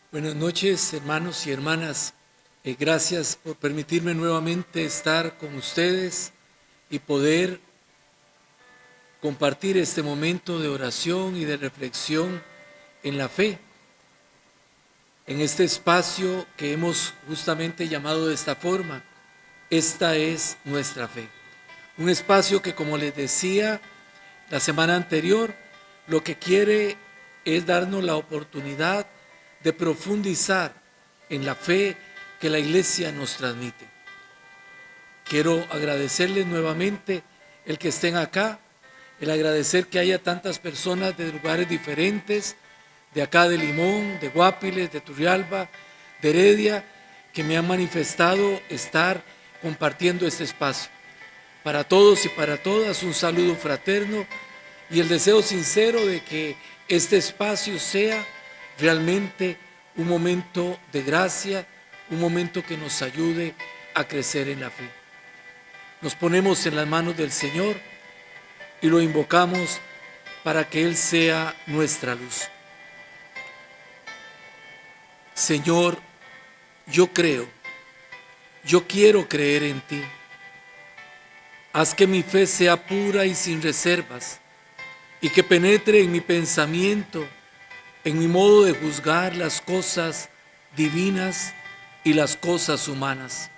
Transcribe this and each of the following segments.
Buenas noches, hermanos y hermanas. Gracias por permitirme nuevamente estar con ustedes y poder compartir este momento de oración y de reflexión en la fe, en este espacio que hemos justamente llamado de esta forma. Esta es nuestra fe. Un espacio que, como les decía la semana anterior, lo que quiere es darnos la oportunidad de profundizar en la fe que la Iglesia nos transmite. Quiero agradecerles nuevamente el que estén acá, el agradecer que haya tantas personas de lugares diferentes, de acá de Limón, de Guapiles, de Turrialba, de Heredia, que me han manifestado estar compartiendo este espacio. Para todos y para todas, un saludo fraterno y el deseo sincero de que este espacio sea realmente un momento de gracia, un momento que nos ayude a crecer en la fe. Nos ponemos en las manos del Señor y lo invocamos para que Él sea nuestra luz. Señor, yo creo, yo quiero creer en ti. Haz que mi fe sea pura y sin reservas, y que penetre en mi pensamiento, en mi modo de juzgar las cosas divinas y las cosas humanas.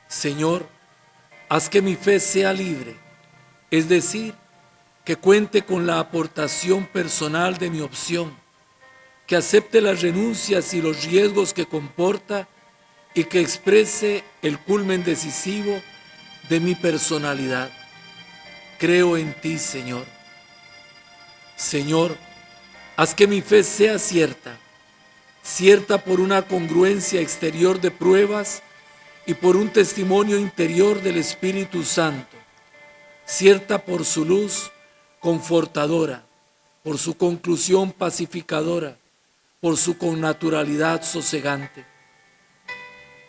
Señor, haz que mi fe sea libre, es decir, que cuente con la aportación personal de mi opción, que acepte las renuncias y los riesgos que comporta y que exprese el culmen decisivo de mi personalidad. Creo en ti, Señor. Señor, haz que mi fe sea cierta por una congruencia exterior de pruebas y por un testimonio interior del Espíritu Santo, cierta por su luz confortadora, por su conclusión pacificadora, por su connaturalidad sosegante.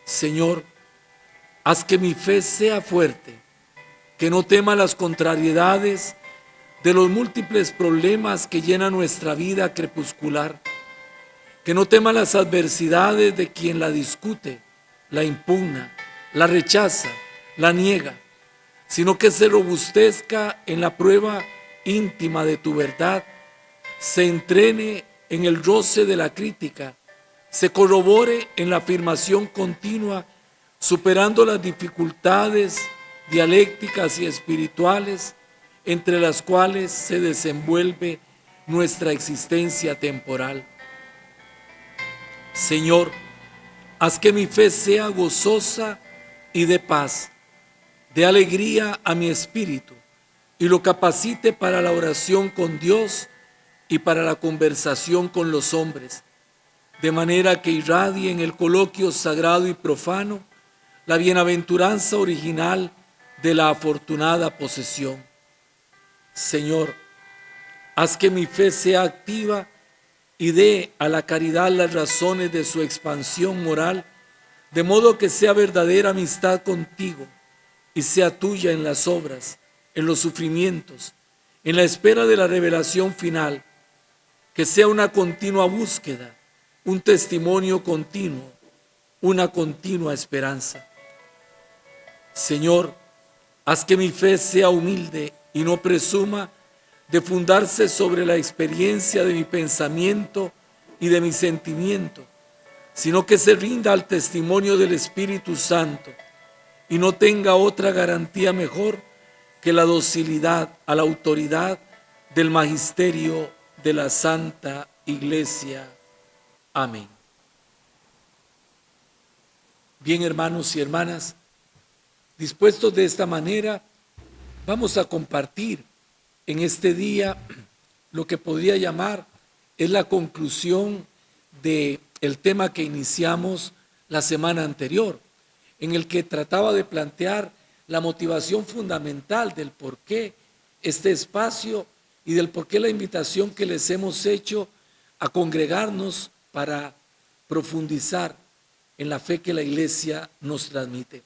Señor, haz que mi fe sea fuerte, que no tema las contrariedades de los múltiples problemas que llenan nuestra vida crepuscular, que no tema las adversidades de quien la discute, la impugna, la rechaza, la niega, sino que se robustezca en la prueba íntima de tu verdad, se entrene en el roce de la crítica, se corrobore en la afirmación continua, superando las dificultades dialécticas y espirituales entre las cuales se desenvuelve nuestra existencia temporal. Señor, haz que mi fe sea gozosa y de paz, de alegría a mi espíritu, y lo capacite para la oración con Dios y para la conversación con los hombres, de manera que irradie en el coloquio sagrado y profano la bienaventuranza original de la afortunada posesión. Señor, haz que mi fe sea activa y dé a la caridad las razones de su expansión moral, de modo que sea verdadera amistad contigo y sea tuya en las obras, en los sufrimientos, en la espera de la revelación final, que sea una continua búsqueda, un testimonio continuo, una continua esperanza. Señor, haz que mi fe sea humilde y no presuma de fundarse sobre la experiencia de mi pensamiento y de mi sentimiento, sino que se rinda al testimonio del Espíritu Santo y no tenga otra garantía mejor que la docilidad a la autoridad del magisterio de la Santa Iglesia. Amén. Bien, hermanos y hermanas, dispuestos de esta manera, vamos a compartir en este día lo que podría llamar es la conclusión del tema que iniciamos la semana anterior, en el que trataba de plantear la motivación fundamental del por qué este espacio y del por qué la invitación que les hemos hecho a congregarnos para profundizar en la fe que la Iglesia nos transmite.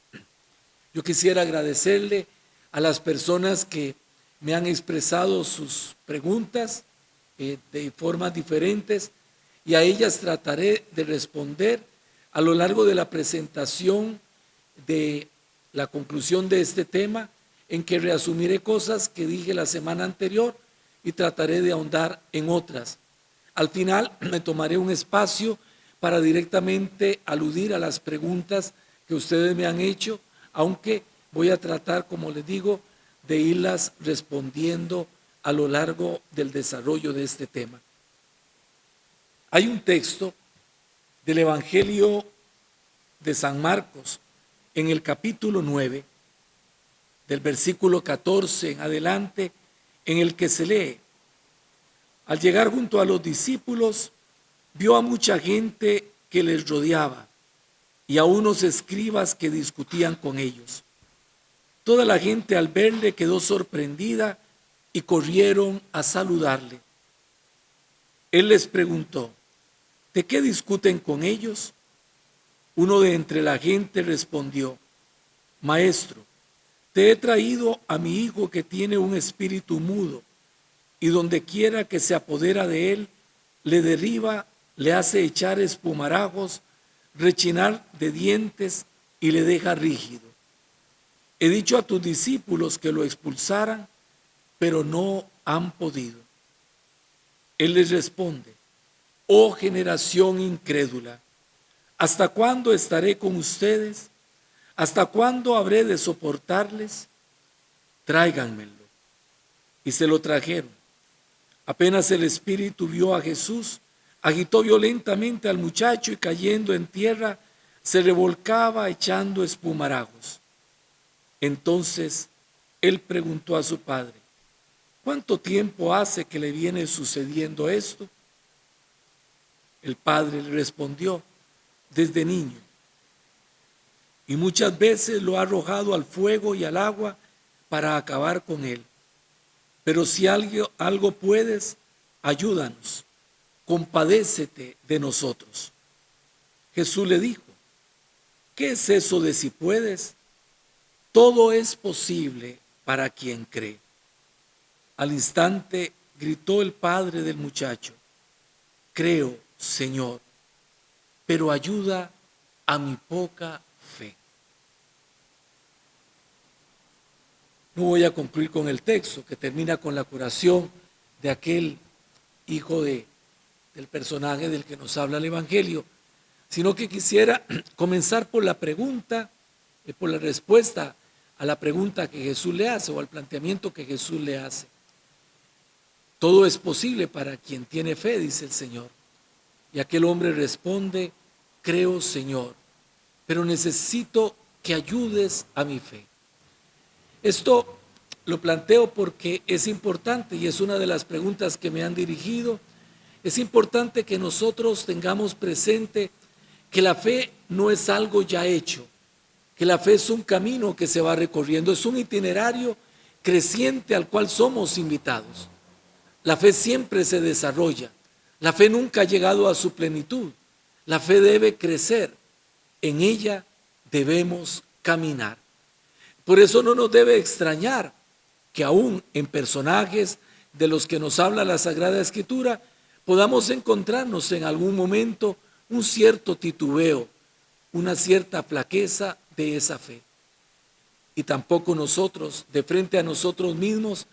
Yo quisiera agradecerle a las personas que me han expresado sus preguntas de formas diferentes y a ellas trataré de responder a lo largo de la presentación de la conclusión de este tema, en que reasumiré cosas que dije la semana anterior y trataré de ahondar en otras. Al final me tomaré un espacio para directamente aludir a las preguntas que ustedes me han hecho, aunque voy a tratar, como les digo, de irlas respondiendo a lo largo del desarrollo de este tema. Hay un texto del Evangelio de San Marcos en el capítulo 9, del versículo 14 en adelante, en el que se lee: al llegar junto a los discípulos, vio a mucha gente que les rodeaba y a unos escribas que discutían con ellos. Toda la gente al verle quedó sorprendida y corrieron a saludarle. Él les preguntó: ¿de qué discuten con ellos? Uno de entre la gente respondió: Maestro, te he traído a mi hijo que tiene un espíritu mudo, y donde quiera que se apodera de él, le derriba, le hace echar espumarajos, rechinar de dientes y le deja rígido. He dicho a tus discípulos que lo expulsaran, pero no han podido. Él les responde: oh generación incrédula, ¿hasta cuándo estaré con ustedes? ¿Hasta cuándo habré de soportarles? Tráiganmelo. Y se lo trajeron. Apenas el espíritu vio a Jesús, agitó violentamente al muchacho y cayendo en tierra, se revolcaba echando espumarajos. Entonces él preguntó a su padre: ¿cuánto tiempo hace que le viene sucediendo esto? El padre le respondió: desde niño. Y muchas veces lo ha arrojado al fuego y al agua para acabar con él. Pero si algo puedes, ayúdanos, compadécete de nosotros. Jesús le dijo: ¿qué es eso de si puedes? Todo es posible para quien cree. Al instante gritó el padre del muchacho: creo, Señor, pero ayuda a mi poca fe. No voy a concluir con el texto que termina con la curación de aquel hijo del personaje del que nos habla el Evangelio, sino que quisiera comenzar por la pregunta, por la respuesta a la pregunta que Jesús le hace o al planteamiento que Jesús le hace. Todo es posible para quien tiene fe, dice el Señor. Y aquel hombre responde: creo, Señor, pero necesito que ayudes a mi fe. Esto lo planteo porque es importante y es una de las preguntas que me han dirigido. Es importante que nosotros tengamos presente que la fe no es algo ya hecho, que la fe es un camino que se va recorriendo, es un itinerario creciente al cual somos invitados. La fe siempre se desarrolla, la fe nunca ha llegado a su plenitud, la fe debe crecer, en ella debemos caminar. Por eso no nos debe extrañar que aún en personajes de los que nos habla la Sagrada Escritura podamos encontrarnos en algún momento un cierto titubeo, una cierta flaqueza de esa fe. Y tampoco nosotros, de frente a nosotros mismos,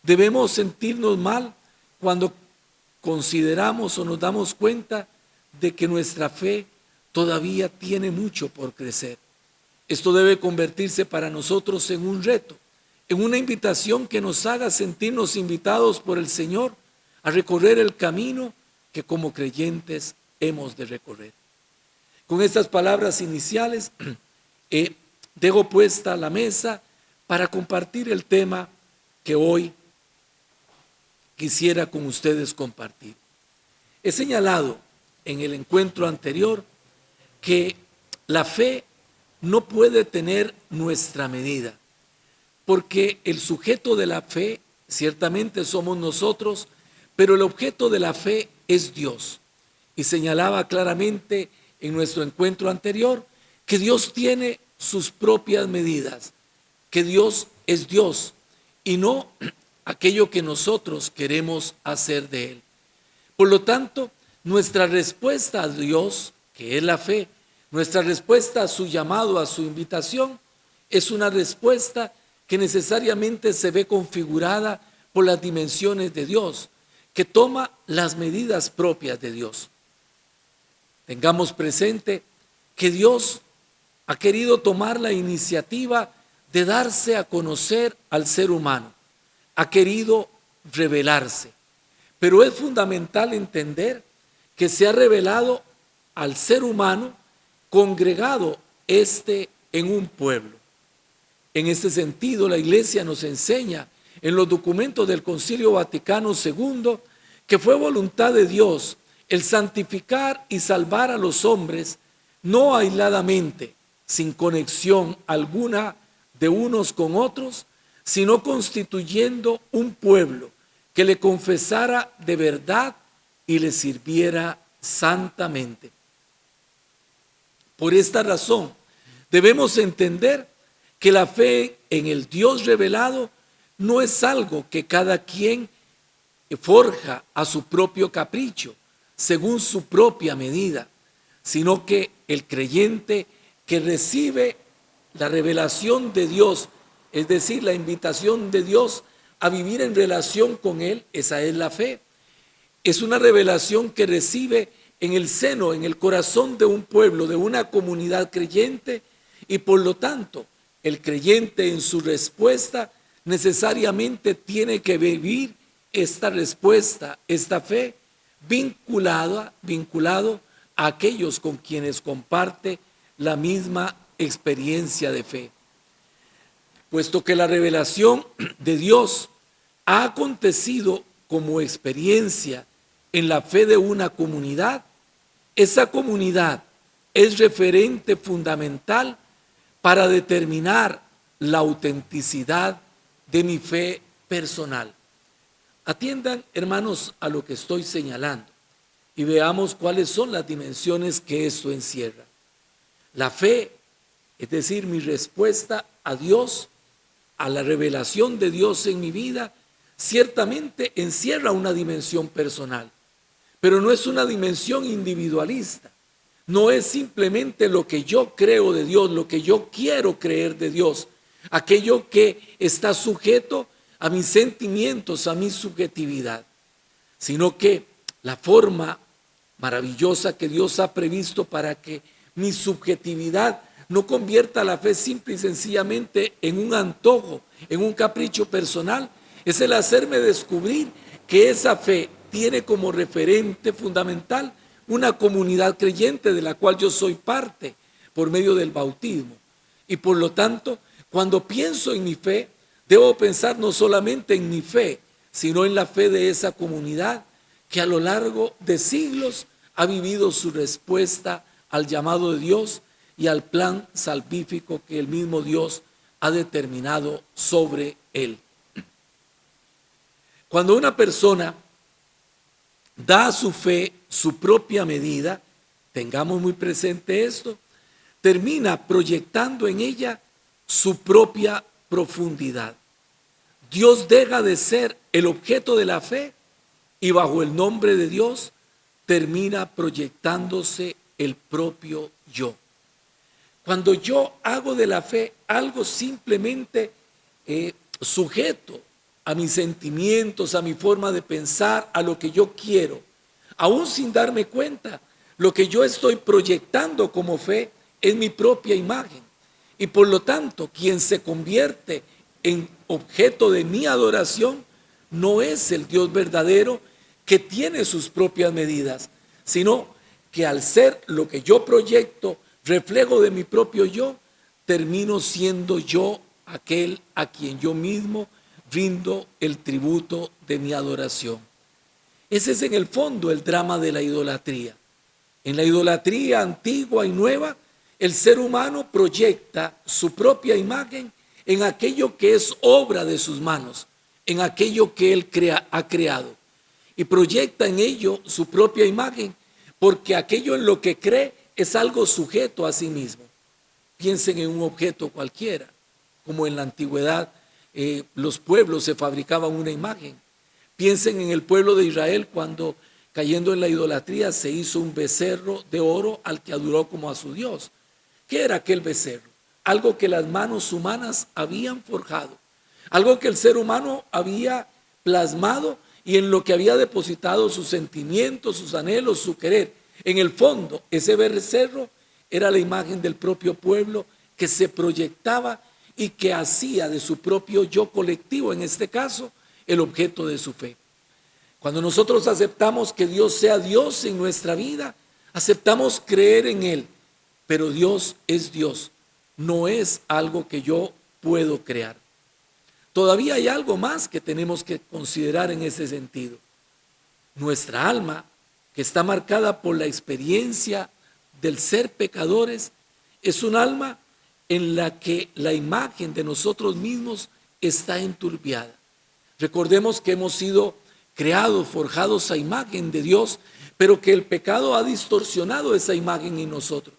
debemos sentirnos mal cuando consideramos o nos damos cuenta de que nuestra fe todavía tiene mucho por crecer. Esto debe convertirse para nosotros en un reto, en una invitación que nos haga sentirnos invitados por el Señor a recorrer el camino que como creyentes hemos de recorrer. Con estas palabras iniciales, dejo puesta la mesa para compartir el tema que hoy quisiera con ustedes compartir. He señalado en el encuentro anterior que la fe no puede tener nuestra medida, porque el sujeto de la fe ciertamente somos nosotros, pero el objeto de la fe es Dios. Y señalaba claramente en nuestro encuentro anterior que Dios tiene sus propias medidas, que Dios es Dios y no aquello que nosotros queremos hacer de Él. Por lo tanto, Nuestra respuesta a Dios, que es la fe, nuestra respuesta a su llamado, a su invitación, es una respuesta que necesariamente se ve configurada por las dimensiones de Dios, que toma las medidas propias de Dios. Tengamos presente que Dios ha querido tomar la iniciativa de darse a conocer al ser humano, ha querido revelarse, pero es fundamental entender que se ha revelado al ser humano congregado en un pueblo. En este sentido, la Iglesia nos enseña en los documentos del Concilio Vaticano II que fue voluntad de Dios el santificar y salvar a los hombres, no aisladamente, sin conexión alguna de unos con otros, sino constituyendo un pueblo que le confesara de verdad y le sirviera santamente. Por esta razón, debemos entender que la fe en el Dios revelado no es algo que cada quien forja a su propio capricho, según su propia medida, sino que el creyente que recibe la revelación de Dios, es decir, la invitación de Dios a vivir en relación con Él, esa es la fe. Es una revelación que recibe en el seno, en el corazón de un pueblo, de una comunidad creyente, y por lo tanto, el creyente en su respuesta necesariamente tiene que vivir esta respuesta, esta fe, vinculado a aquellos con quienes comparte la misma experiencia de fe. Puesto que la revelación de Dios ha acontecido como experiencia en la fe de una comunidad, esa comunidad es referente fundamental para determinar la autenticidad de mi fe personal. Atiendan, hermanos, a lo que estoy señalando y veamos cuáles son las dimensiones que esto encierra. La fe, es decir, mi respuesta a Dios, a la revelación de Dios en mi vida, ciertamente encierra una dimensión personal, pero no es una dimensión individualista. No es simplemente lo que yo creo de Dios, lo que yo quiero creer de Dios, aquello que está sujeto a mis sentimientos, a mi subjetividad, sino que la forma maravillosa que Dios ha previsto para que mi subjetividad no convierta la fe simple y sencillamente en un antojo, en un capricho personal, es el hacerme descubrir que esa fe tiene como referente fundamental una comunidad creyente de la cual yo soy parte por medio del bautismo. Y por lo tanto, cuando pienso en mi fe, debo pensar no solamente en mi fe, sino en la fe de esa comunidad que a lo largo de siglos ha vivido su respuesta al llamado de Dios y al plan salvífico que el mismo Dios ha determinado sobre él. Cuando una persona da a su fe su propia medida, tengamos muy presente esto, termina proyectando en ella su propia profundidad. Dios deja de ser el objeto de la fe y bajo el nombre de Dios termina proyectándose el propio yo. Cuando yo hago de la fe algo simplemente sujeto a mis sentimientos, a mi forma de pensar, a lo que yo quiero, aún sin darme cuenta, lo que yo estoy proyectando como fe es mi propia imagen. Y por lo tanto, quien se convierte en objeto de mi adoración no es el Dios verdadero que tiene sus propias medidas, sino que al ser lo que yo proyecto, reflejo de mi propio yo, termino siendo yo aquel a quien yo mismo rindo el tributo de mi adoración. Ese es en el fondo el drama de la idolatría. En la idolatría antigua y nueva, el ser humano proyecta su propia imagen en aquello que es obra de sus manos, en aquello que él ha creado. Y proyecta en ello su propia imagen, porque aquello en lo que cree es algo sujeto a sí mismo. Piensen en un objeto cualquiera, como en la antigüedad los pueblos se fabricaban una imagen. Piensen en el pueblo de Israel cuando cayendo en la idolatría, se hizo un becerro de oro al que adoró como a su Dios. ¿Qué era aquel becerro? Algo que las manos humanas habían forjado, algo que el ser humano había plasmado y en lo que había depositado sus sentimientos, sus anhelos, su querer. En el fondo, ese becerro era la imagen del propio pueblo que se proyectaba y que hacía de su propio yo colectivo, en este caso, el objeto de su fe. Cuando nosotros aceptamos que Dios sea Dios en nuestra vida, aceptamos creer en Él, pero Dios es Dios, no es algo que yo puedo crear. Todavía hay algo más que tenemos que considerar en ese sentido. Nuestra alma, que está marcada por la experiencia del ser pecadores, es un alma en la que la imagen de nosotros mismos está enturbiada. Recordemos que hemos sido creados, forjados a imagen de Dios, pero que el pecado ha distorsionado esa imagen en nosotros.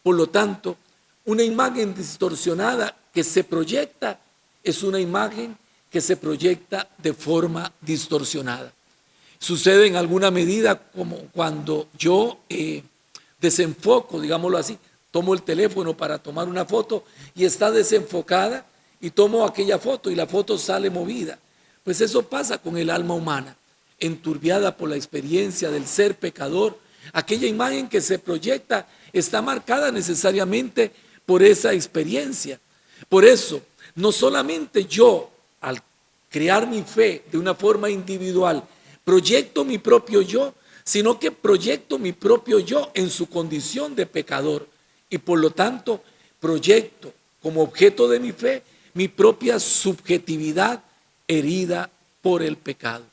Por lo tanto, una imagen distorsionada que se proyecta es una imagen que se proyecta de forma distorsionada. Sucede en alguna medida como cuando yo desenfoco, digámoslo así, tomo el teléfono para tomar una foto y está desenfocada y tomo aquella foto y la foto sale movida. Pues eso pasa con el alma humana, enturbiada por la experiencia del ser pecador. Aquella imagen que se proyecta está marcada necesariamente por esa experiencia. Por eso, no solamente yo, al crear mi fe de una forma individual, proyecto mi propio yo, sino que proyecto mi propio yo en su condición de pecador y por lo tanto proyecto como objeto de mi fe mi propia subjetividad herida por el pecado.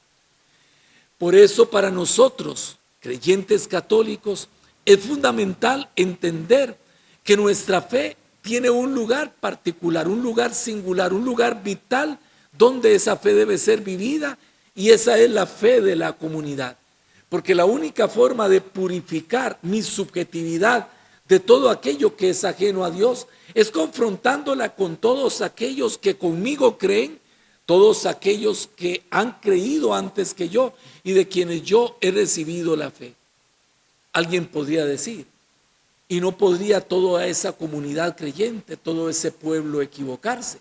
Por eso para nosotros, creyentes católicos, es fundamental entender que nuestra fe tiene un lugar particular, un lugar singular, un lugar vital donde esa fe debe ser vivida y esa es la fe de la comunidad. Porque la única forma de purificar mi subjetividad de todo aquello que es ajeno a Dios es confrontándola con todos aquellos que conmigo creen, todos aquellos que han creído antes que yo y de quienes yo he recibido la fe. Alguien podría decir, y no podría toda esa comunidad creyente, todo ese pueblo equivocarse.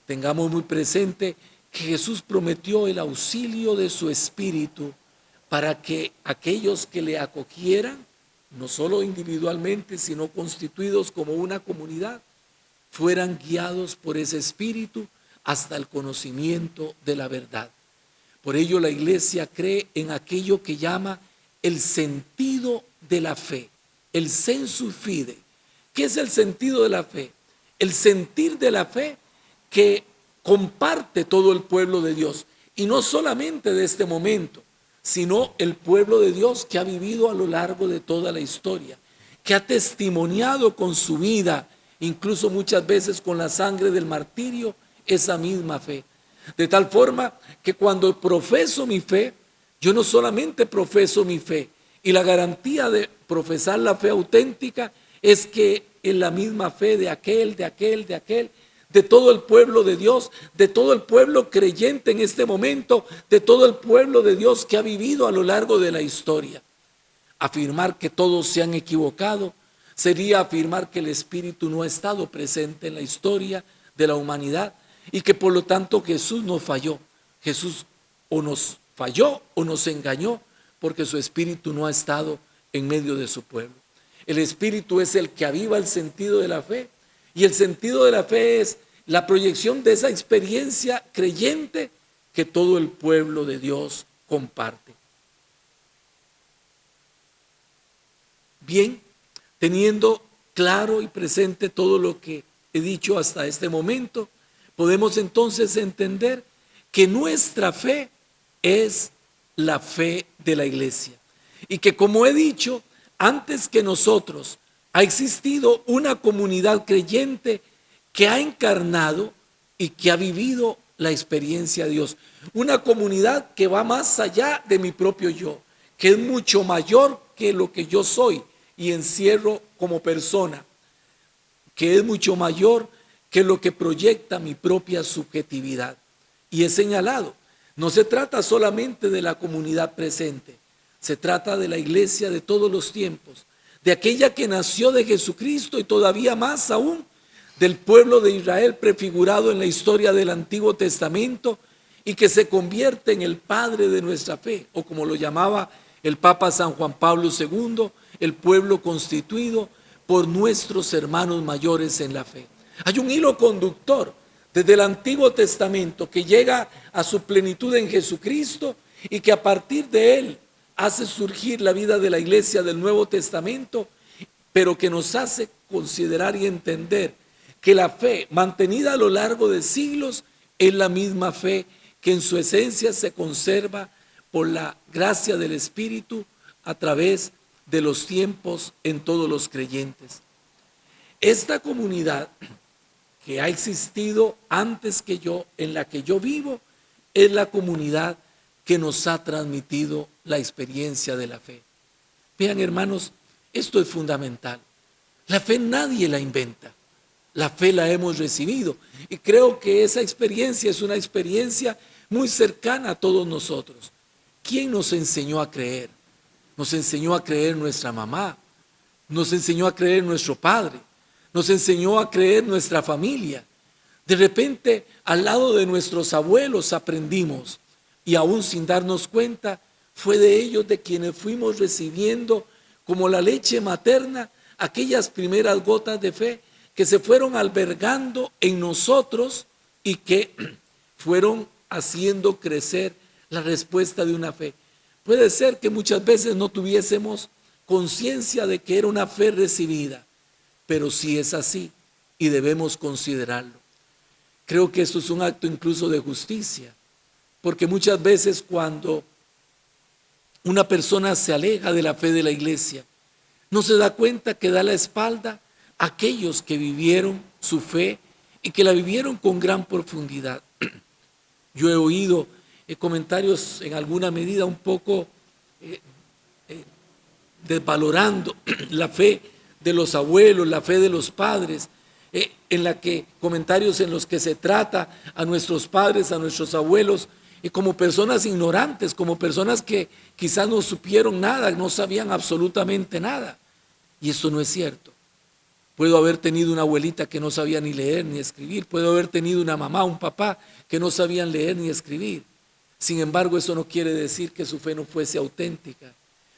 Tengamos muy presente que Jesús prometió el auxilio de su Espíritu para que aquellos que le acogieran, no solo individualmente, sino constituidos como una comunidad, fueran guiados por ese Espíritu hasta el conocimiento de la verdad. Por ello la Iglesia cree en aquello que llama el sentido de la fe, el sensus fide. ¿Qué es el sentido de la fe? El sentir de la fe que comparte todo el pueblo de Dios, y no solamente de este momento, sino el pueblo de Dios que ha vivido a lo largo de toda la historia, que ha testimoniado con su vida, incluso muchas veces con la sangre del martirio, esa misma fe. De tal forma que cuando profeso mi fe, yo no solamente profeso mi fe, y la garantía de profesar la fe auténtica es que en la misma fe de aquel, de todo el pueblo de Dios, de todo el pueblo creyente en este momento, de todo el pueblo de Dios que ha vivido a lo largo de la historia. Afirmar que todos se han equivocado sería afirmar que el Espíritu no ha estado presente en la historia de la humanidad y que por lo tanto Jesús nos falló. Jesús o nos falló o nos engañó porque su Espíritu no ha estado en medio de su pueblo. El Espíritu es el que aviva el sentido de la fe. Y el sentido de la fe es la proyección de esa experiencia creyente que todo el pueblo de Dios comparte. Bien, teniendo claro y presente todo lo que he dicho hasta este momento, podemos entonces entender que nuestra fe es la fe de la Iglesia. Y que, como he dicho, antes que nosotros ha existido una comunidad creyente que ha encarnado y que ha vivido la experiencia de Dios. Una comunidad que va más allá de mi propio yo, que es mucho mayor que lo que yo soy y encierro como persona, que es mucho mayor que lo que proyecta mi propia subjetividad. Y he señalado, no se trata solamente de la comunidad presente, Se trata de la iglesia de todos los tiempos, de aquella que nació de Jesucristo y todavía más aún del pueblo de Israel prefigurado en la historia del Antiguo Testamento y que se convierte en el padre de nuestra fe, o como lo llamaba el Papa San Juan Pablo II, el pueblo constituido por nuestros hermanos mayores en la fe. Hay un hilo conductor desde el Antiguo Testamento que llega a su plenitud en Jesucristo y que a partir de él hace surgir la vida de la iglesia del Nuevo Testamento, pero que nos hace considerar y entender que la fe mantenida a lo largo de siglos es la misma fe que en su esencia se conserva por la gracia del Espíritu a través de los tiempos en todos los creyentes. Esta comunidad que ha existido antes que yo, en la que yo vivo, es la comunidad que nos ha transmitido la experiencia de la fe. Vean, hermanos, esto es fundamental. La fe nadie la inventa. La fe la hemos recibido y creo que esa experiencia es una experiencia muy cercana a todos nosotros. ¿Quién nos enseñó a creer? Nos enseñó a creer nuestra mamá, nos enseñó a creer nuestro padre, nos enseñó a creer nuestra familia. De repente, al lado de nuestros abuelos aprendimos y aún sin darnos cuenta, fue de ellos de quienes fuimos recibiendo como la leche materna aquellas primeras gotas de fe que se fueron albergando en nosotros y que fueron haciendo crecer la respuesta de una fe. Puede ser que muchas veces no tuviésemos conciencia de que era una fe recibida, pero sí es así y debemos considerarlo. Creo que esto es un acto incluso de justicia, porque muchas veces cuando una persona se aleja de la fe de la iglesia, no se da cuenta que da la espalda a aquellos que vivieron su fe y que la vivieron con gran profundidad. Yo he oído comentarios en alguna medida un poco desvalorando la fe de los abuelos, la fe de los padres, comentarios en los que se trata a nuestros padres, a nuestros abuelos, como personas ignorantes, como personas que quizás no supieron nada, no sabían absolutamente nada. Y eso no es cierto. Puedo haber tenido una abuelita que no sabía ni leer ni escribir, puedo haber tenido una mamá, un papá que no sabían leer ni escribir. Sin embargo, eso no quiere decir que su fe no fuese auténtica,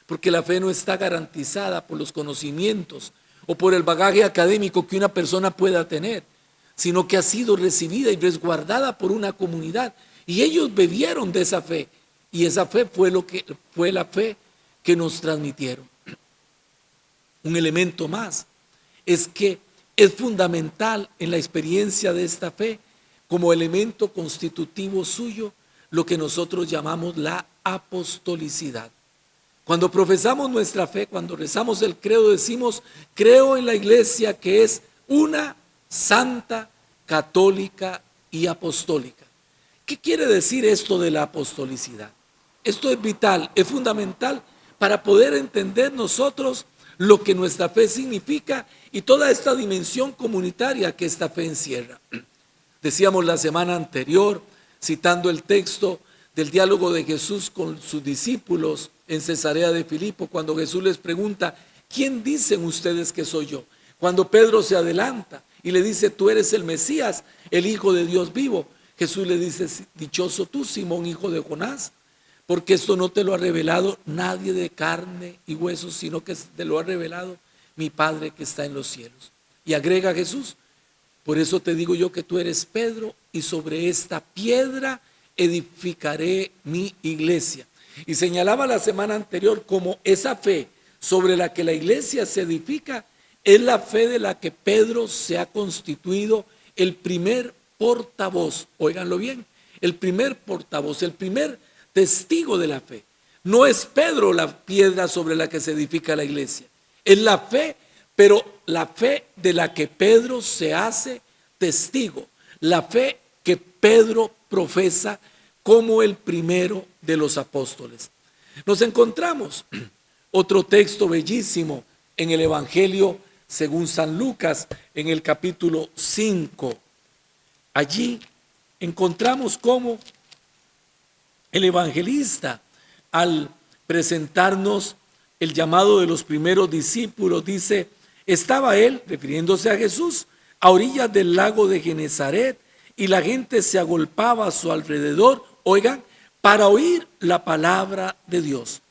porque la fe no está garantizada por los conocimientos o por el bagaje académico que una persona pueda tener, sino que ha sido recibida y resguardada por una comunidad. Y ellos bebieron de esa fe, y esa fe fue la fe que nos transmitieron. Un elemento más es que es fundamental en la experiencia de esta fe, como elemento constitutivo suyo, lo que nosotros llamamos la apostolicidad. Cuando profesamos nuestra fe, cuando rezamos el credo, decimos: creo en la iglesia que es una, santa, católica y apostólica. ¿Qué quiere decir esto de la apostolicidad? Esto es vital, es fundamental para poder entender nosotros lo que nuestra fe significa y toda esta dimensión comunitaria que esta fe encierra. Decíamos la semana anterior, citando el texto del diálogo de Jesús con sus discípulos en Cesarea de Filipo, cuando Jesús les pregunta: ¿quién dicen ustedes que soy yo? Cuando Pedro se adelanta y le dice: tú eres el Mesías, el Hijo de Dios vivo. Jesús le dice: dichoso tú, Simón, hijo de Jonás, porque esto no te lo ha revelado nadie de carne y huesos, sino que te lo ha revelado mi Padre que está en los cielos. Y agrega Jesús: por eso te digo yo que tú eres Pedro, y sobre esta piedra edificaré mi iglesia. Y señalaba la semana anterior como esa fe sobre la que la iglesia se edifica es la fe de la que Pedro se ha constituido el primer portavoz. Óiganlo bien, el primer portavoz, el primer testigo de la fe. No es Pedro la piedra sobre la que se edifica la iglesia, es la fe, pero la fe de la que Pedro se hace testigo, la fe que Pedro profesa como el primero de los apóstoles. Nos encontramos otro texto bellísimo en el Evangelio según San Lucas, en el capítulo 5. Allí encontramos cómo el evangelista, al presentarnos el llamado de los primeros discípulos, dice: estaba él, refiriéndose a Jesús, a orillas del lago de Genezaret, y la gente se agolpaba a su alrededor, oigan, para oír la palabra de Dios.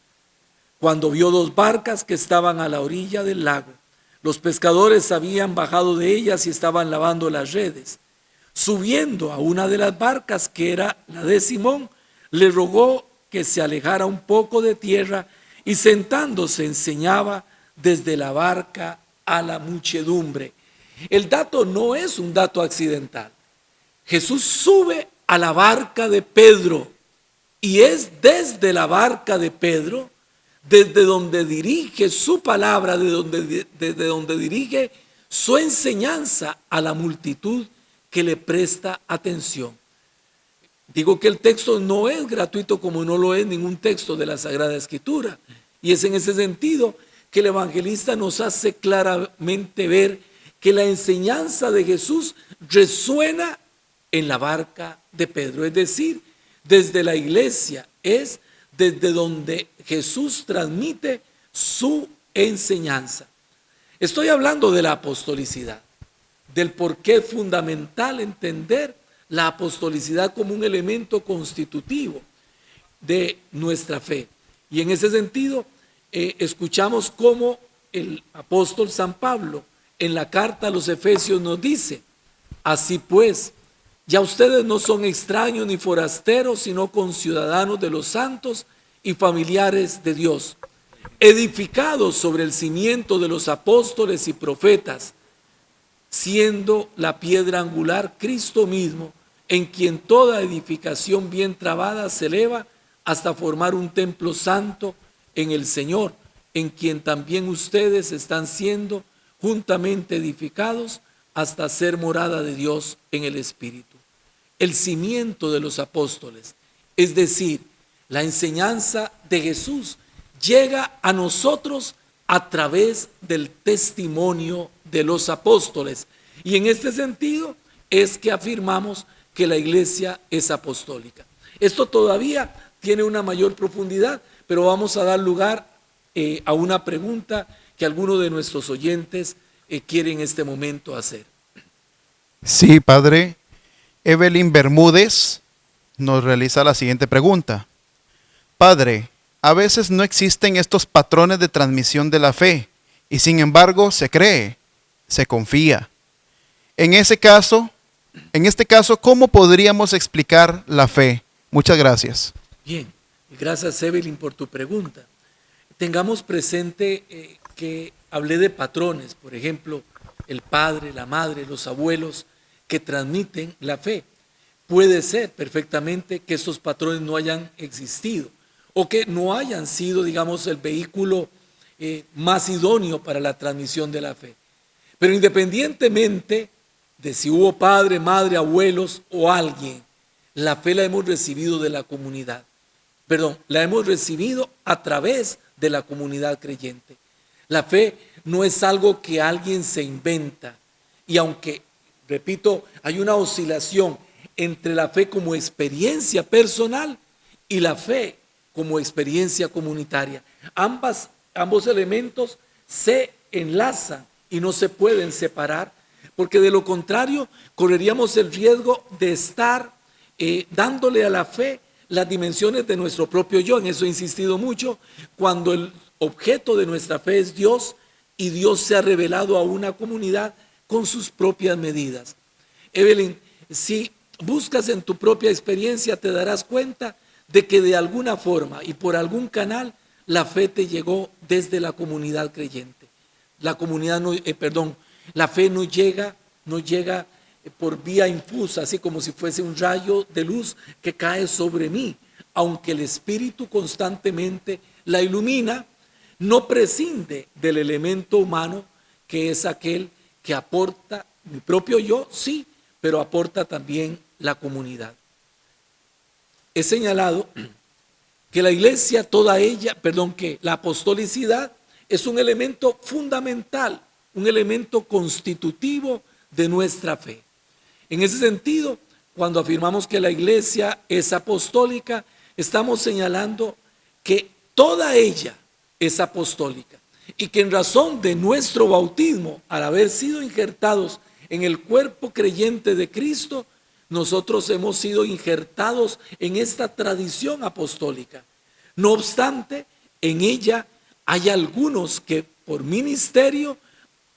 Cuando vio dos barcas que estaban a la orilla del lago, los pescadores habían bajado de ellas y estaban lavando las redes. Subiendo a una de las barcas, que era la de Simón, le rogó que se alejara un poco de tierra, y sentándose enseñaba desde la barca a la muchedumbre. El dato no es un dato accidental. Jesús sube a la barca de Pedro, y es desde la barca de Pedro, desde donde dirige su palabra, desde donde dirige su enseñanza a la multitud que le presta atención. Digo que el texto no es gratuito, como no lo es ningún texto de la Sagrada Escritura, y es en ese sentido que el evangelista nos hace claramente ver que la enseñanza de Jesús resuena en la barca de Pedro, es decir, desde la iglesia, es desde donde Jesús transmite su enseñanza. Estoy hablando de la apostolicidad, del por qué es fundamental entender la apostolicidad como un elemento constitutivo de nuestra fe. Y en ese sentido, escuchamos cómo el apóstol San Pablo en la carta a los Efesios nos dice: así pues, ya ustedes no son extraños ni forasteros, sino conciudadanos de los santos y familiares de Dios, edificados sobre el cimiento de los apóstoles y profetas, siendo la piedra angular Cristo mismo, en quien toda edificación bien trabada se eleva hasta formar un templo santo en el Señor, en quien también ustedes están siendo juntamente edificados hasta ser morada de Dios en el Espíritu. El cimiento de los apóstoles, es decir, la enseñanza de Jesús, llega a nosotros a través del testimonio de los apóstoles. Y en este sentido es que afirmamos que la iglesia es apostólica. Esto todavía tiene una mayor profundidad, pero vamos a dar lugar a una pregunta que alguno de nuestros oyentes quiere en este momento hacer. Sí, padre. Evelyn Bermúdez nos realiza la siguiente pregunta. Padre, a veces no existen estos patrones de transmisión de la fe y sin embargo se cree, se confía. En este caso, ¿cómo podríamos explicar la fe? Muchas gracias. Bien, gracias Evelyn por tu pregunta. Tengamos presente que hablé de patrones, por ejemplo, el padre, la madre, los abuelos que transmiten la fe. Puede ser perfectamente que estos patrones no hayan existido o que no hayan sido, digamos, el vehículo más idóneo para la transmisión de la fe. Pero independientemente de si hubo padre, madre, abuelos o alguien, la fe la hemos recibido de la comunidad. La hemos recibido a través de la comunidad creyente. La fe no es algo que alguien se inventa. Y aunque, repito, hay una oscilación entre la fe como experiencia personal y la fe como experiencia comunitaria. Ambos elementos se enlazan y no se pueden separar, porque de lo contrario correríamos el riesgo de estar dándole a la fe las dimensiones de nuestro propio yo. En eso he insistido mucho, cuando el objeto de nuestra fe es Dios y Dios se ha revelado a una comunidad con sus propias medidas. Evelyn, si buscas en tu propia experiencia te darás cuenta de que de alguna forma y por algún canal la fe te llegó desde la comunidad creyente. La fe no llega por vía infusa, así como si fuese un rayo de luz que cae sobre mí, aunque el Espíritu constantemente la ilumina. No prescinde del elemento humano, que es aquel que aporta mi propio yo, sí, pero aporta también la comunidad. He señalado que la iglesia, que la apostolicidad es un elemento fundamental, un elemento constitutivo de nuestra fe. En ese sentido, cuando afirmamos que la iglesia es apostólica, estamos señalando que toda ella es apostólica y que en razón de nuestro bautismo, al haber sido injertados en el cuerpo creyente de Cristo, nosotros hemos sido injertados en esta tradición apostólica. No obstante, en ella hay algunos que por ministerio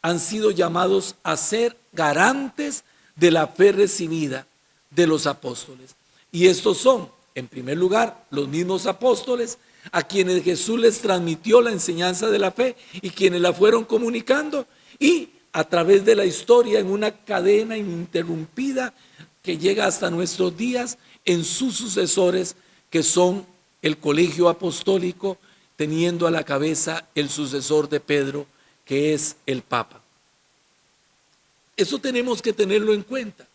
han sido llamados a ser garantes de la fe recibida de los apóstoles. Y estos son, en primer lugar, los mismos apóstoles a quienes Jesús les transmitió la enseñanza de la fe y quienes la fueron comunicando, y a través de la historia en una cadena ininterrumpida que llega hasta nuestros días en sus sucesores, que son el colegio apostólico, teniendo a la cabeza el sucesor de Pedro, que es el Papa. Eso tenemos que tenerlo en cuenta,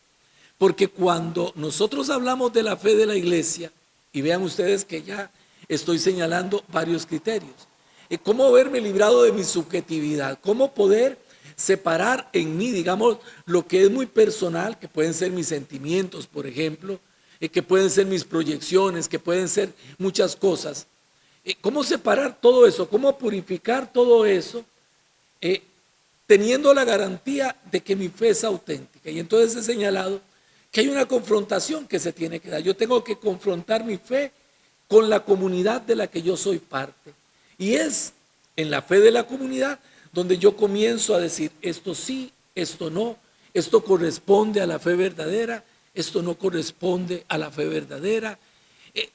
porque cuando nosotros hablamos de la fe de la iglesia, y vean ustedes que ya estoy señalando varios criterios, cómo verme librado de mi subjetividad, cómo poder separar en mí, digamos, lo que es muy personal, que pueden ser mis sentimientos, por ejemplo, que pueden ser mis proyecciones, que pueden ser muchas cosas. ¿Cómo separar todo eso? ¿Cómo purificar todo eso? Teniendo la garantía de que mi fe es auténtica. Y entonces he señalado que hay una confrontación que se tiene que dar. Yo tengo que confrontar mi fe con la comunidad de la que yo soy parte. Y es en la fe de la comunidad donde yo comienzo a decir, esto sí, esto no, esto corresponde a la fe verdadera, esto no corresponde a la fe verdadera,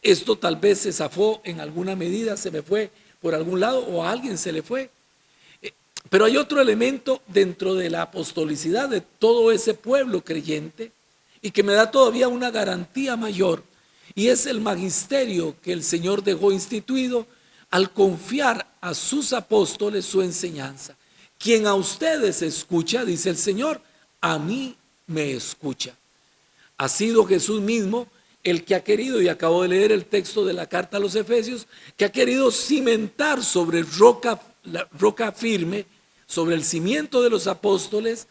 esto tal vez se zafó en alguna medida, se me fue por algún lado o a alguien se le fue. Pero hay otro elemento dentro de la apostolicidad de todo ese pueblo creyente y que me da todavía una garantía mayor, y es el magisterio que el Señor dejó instituido al confiar a sus apóstoles su enseñanza. Quien a ustedes escucha, dice el Señor, a mí me escucha. Ha sido Jesús mismo el que ha querido, y acabo de leer el texto de la carta a los Efesios, que ha querido cimentar sobre la roca firme, sobre el cimiento de los apóstoles,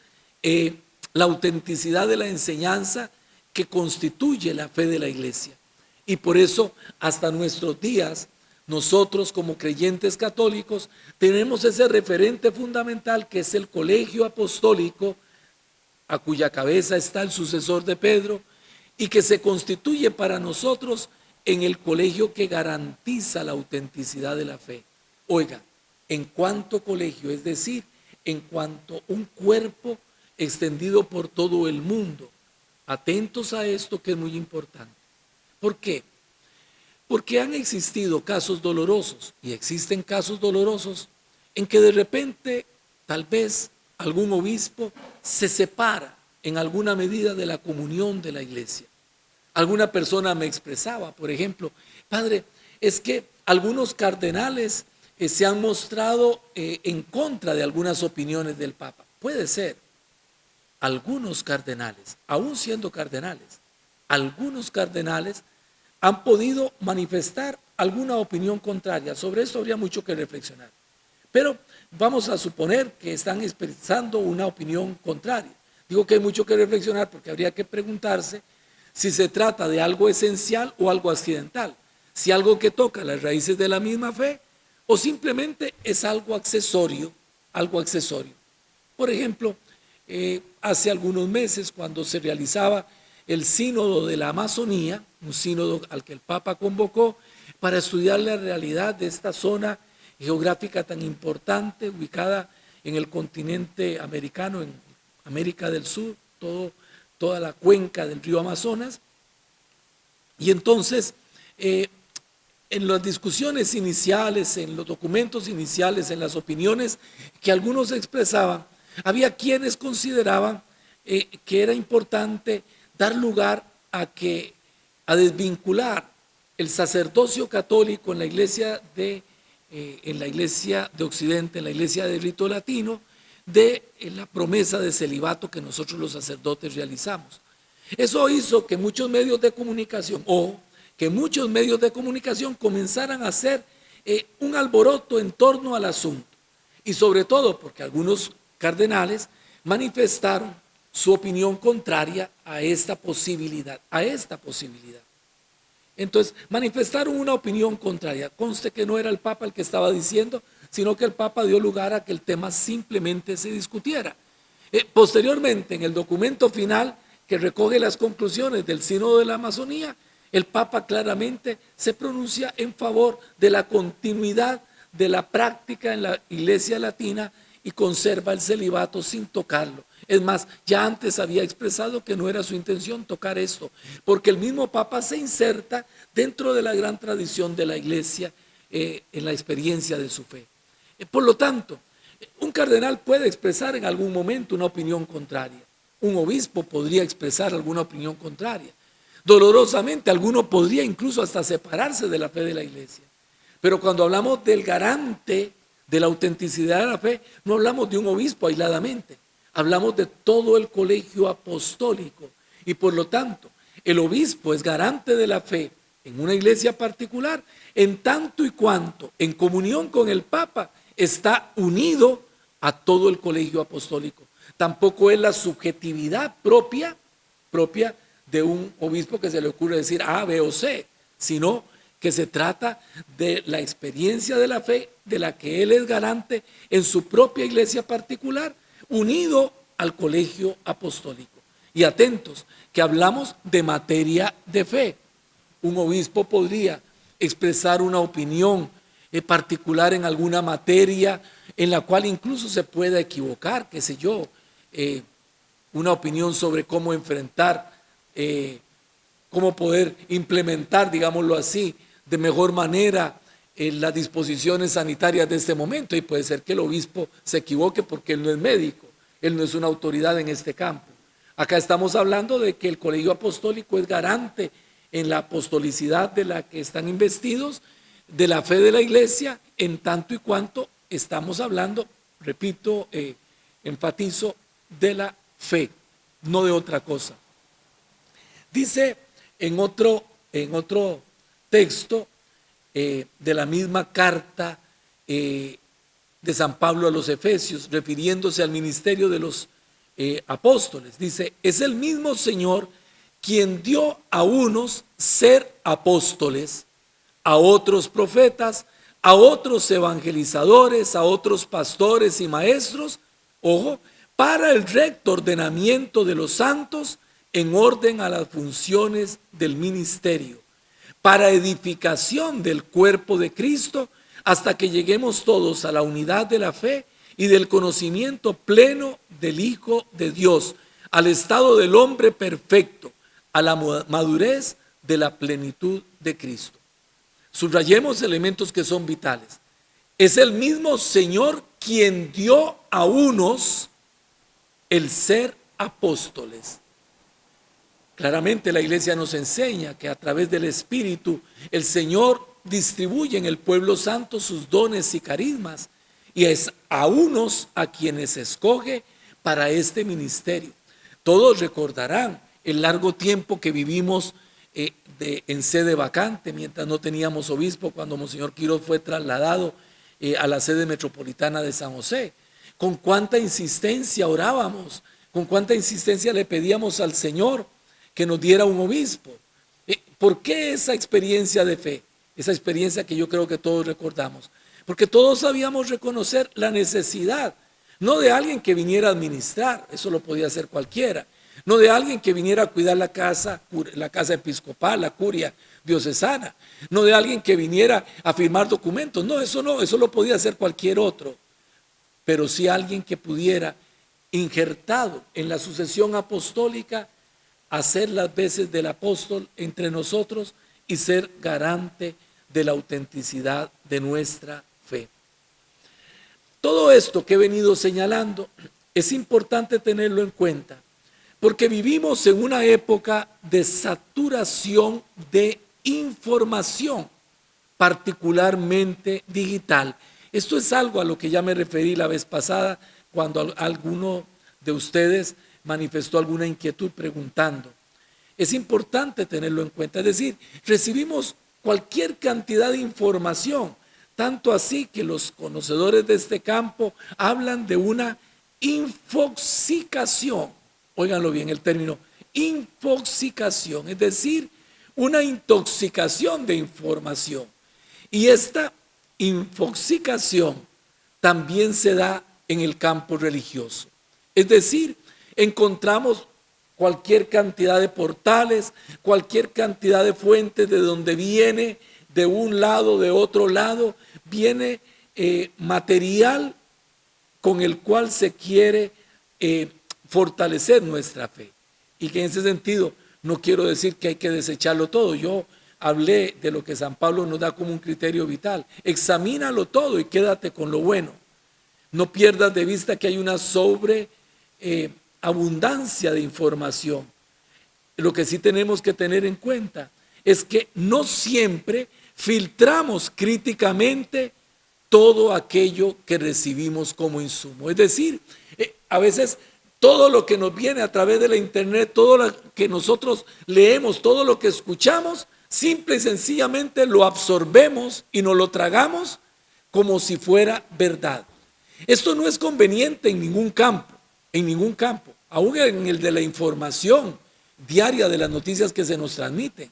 la autenticidad de la enseñanza que constituye la fe de la iglesia. Y por eso, hasta nuestros días, nosotros como creyentes católicos tenemos ese referente fundamental que es el colegio apostólico, a cuya cabeza está el sucesor de Pedro, y que se constituye para nosotros en el colegio que garantiza la autenticidad de la fe. Oiga, en cuanto colegio, es decir, en cuanto un cuerpo extendido por todo el mundo. Atentos a esto que es muy importante. ¿Por qué? Porque han existido casos dolorosos, y existen casos dolorosos en que de repente tal vez algún obispo se separa en alguna medida de la comunión de la iglesia. Alguna persona me expresaba, por ejemplo, padre, es que algunos cardenales se han mostrado en contra de algunas opiniones del Papa. Puede ser. Algunos cardenales, aún siendo cardenales, algunos cardenales han podido manifestar alguna opinión contraria. Sobre esto habría mucho que reflexionar. Pero vamos a suponer que están expresando una opinión contraria. Digo que hay mucho que reflexionar porque habría que preguntarse si se trata de algo esencial o algo accidental, si algo que toca las raíces de la misma fe o simplemente es algo accesorio, algo accesorio. Por ejemplo, hace algunos meses cuando se realizaba el sínodo de la Amazonía, un sínodo al que el Papa convocó para estudiar la realidad de esta zona geográfica tan importante, ubicada en el continente americano, en América del Sur, toda la cuenca del río Amazonas. Y entonces, en las discusiones iniciales, en los documentos iniciales, en las opiniones que algunos expresaban, había quienes consideraban que era importante dar lugar a desvincular el sacerdocio católico en la iglesia de Occidente, en la iglesia de rito latino, de la promesa de celibato que nosotros los sacerdotes realizamos. Eso hizo que muchos medios de comunicación comenzaran a hacer un alboroto en torno al asunto, y sobre todo porque algunos cardenales manifestaron su opinión contraria a esta posibilidad. Entonces manifestaron una opinión contraria. Conste que no era el Papa el que estaba diciendo, sino que el Papa dio lugar a que el tema simplemente se discutiera. Posteriormente, en el documento final que recoge las conclusiones del Sínodo de la Amazonía, el Papa claramente se pronuncia en favor de la continuidad de la práctica en la Iglesia Latina y conserva el celibato sin tocarlo. Es más, ya antes había expresado que no era su intención tocar esto, porque el mismo Papa se inserta dentro de la gran tradición de la Iglesia en la experiencia de su fe. Por lo tanto, un cardenal puede expresar en algún momento una opinión contraria. Un obispo podría expresar alguna opinión contraria. Dolorosamente, alguno podría incluso hasta separarse de la fe de la Iglesia. Pero cuando hablamos del garante de la autenticidad de la fe, no hablamos de un obispo aisladamente. Hablamos de todo el colegio apostólico y por lo tanto el obispo es garante de la fe en una iglesia particular en tanto y cuanto en comunión con el Papa está unido a todo el colegio apostólico. Tampoco es la subjetividad propia de un obispo que se le ocurre decir A, B o C, sino que se trata de la experiencia de la fe de la que él es garante en su propia iglesia particular, unido al colegio apostólico. Y atentos, que hablamos de materia de fe. Un obispo podría expresar una opinión particular en alguna materia en la cual incluso se pueda equivocar, qué sé yo, una opinión sobre cómo enfrentar, cómo poder implementar, digámoslo así, de mejor manera las disposiciones sanitarias de este momento, y puede ser que el obispo se equivoque porque él no es médico, él no es una autoridad en este campo. Acá estamos hablando de que el colegio apostólico es garante en la apostolicidad de la que están investidos, de la fe de la iglesia, en tanto y cuanto estamos hablando, repito, enfatizo, de la fe, no de otra cosa. Dice en otro texto de la misma carta de San Pablo a los Efesios, refiriéndose al ministerio de los apóstoles, dice, es el mismo Señor quien dio a unos ser apóstoles, a otros profetas, a otros evangelizadores, a otros pastores y maestros, ojo, para el recto ordenamiento de los santos en orden a las funciones del ministerio, para edificación del cuerpo de Cristo, hasta que lleguemos todos a la unidad de la fe y del conocimiento pleno del Hijo de Dios, al estado del hombre perfecto, a la madurez de la plenitud de Cristo. Subrayemos elementos que son vitales. Es el mismo Señor quien dio a unos el ser apóstoles. Claramente la iglesia nos enseña que a través del Espíritu el Señor distribuye en el pueblo santo sus dones y carismas, y es a unos a quienes escoge para este ministerio. Todos recordarán el largo tiempo que vivimos en sede vacante, mientras no teníamos obispo, cuando Monseñor Quirós fue trasladado a la sede metropolitana de San José. Con cuánta insistencia orábamos, con cuánta insistencia le pedíamos al Señor que nos diera un obispo. ¿Por qué esa experiencia de fe? Esa experiencia que yo creo que todos recordamos. Porque todos sabíamos reconocer la necesidad, no de alguien que viniera a administrar, eso lo podía hacer cualquiera, no de alguien que viniera a cuidar la casa episcopal, la curia diocesana, no de alguien que viniera a firmar documentos, no, eso lo podía hacer cualquier otro, pero sí alguien que pudiera, injertado en la sucesión apostólica, hacer las veces del apóstol entre nosotros y ser garante de la autenticidad de nuestra fe. Todo esto que he venido señalando es importante tenerlo en cuenta, porque vivimos en una época de saturación de información, particularmente digital. Esto es algo a lo que ya me referí la vez pasada, cuando alguno de ustedes manifestó alguna inquietud preguntando. Es importante tenerlo en cuenta, es decir, recibimos cualquier cantidad de información, tanto así que los conocedores de este campo hablan de una infoxicación. Óiganlo bien el término, infoxicación, es decir, una intoxicación de información. Y esta intoxicación también se da en el campo religioso. Es decir, encontramos cualquier cantidad de portales, cualquier cantidad de fuentes de donde viene, de un lado, de otro lado, viene material con el cual se quiere fortalecer nuestra fe. Y que en ese sentido no quiero decir que hay que desecharlo todo. Yo hablé de lo que San Pablo nos da como un criterio vital. Examínalo todo y quédate con lo bueno. No pierdas de vista que hay una abundancia de información. Lo que sí tenemos que tener en cuenta es que no siempre filtramos críticamente todo aquello que recibimos como insumo. Es decir, a veces todo lo que nos viene a través de la internet, todo lo que nosotros leemos, todo lo que escuchamos, simple y sencillamente lo absorbemos y nos lo tragamos como si fuera verdad. Esto no es conveniente en ningún campo, aún en el de la información diaria de las noticias que se nos transmiten,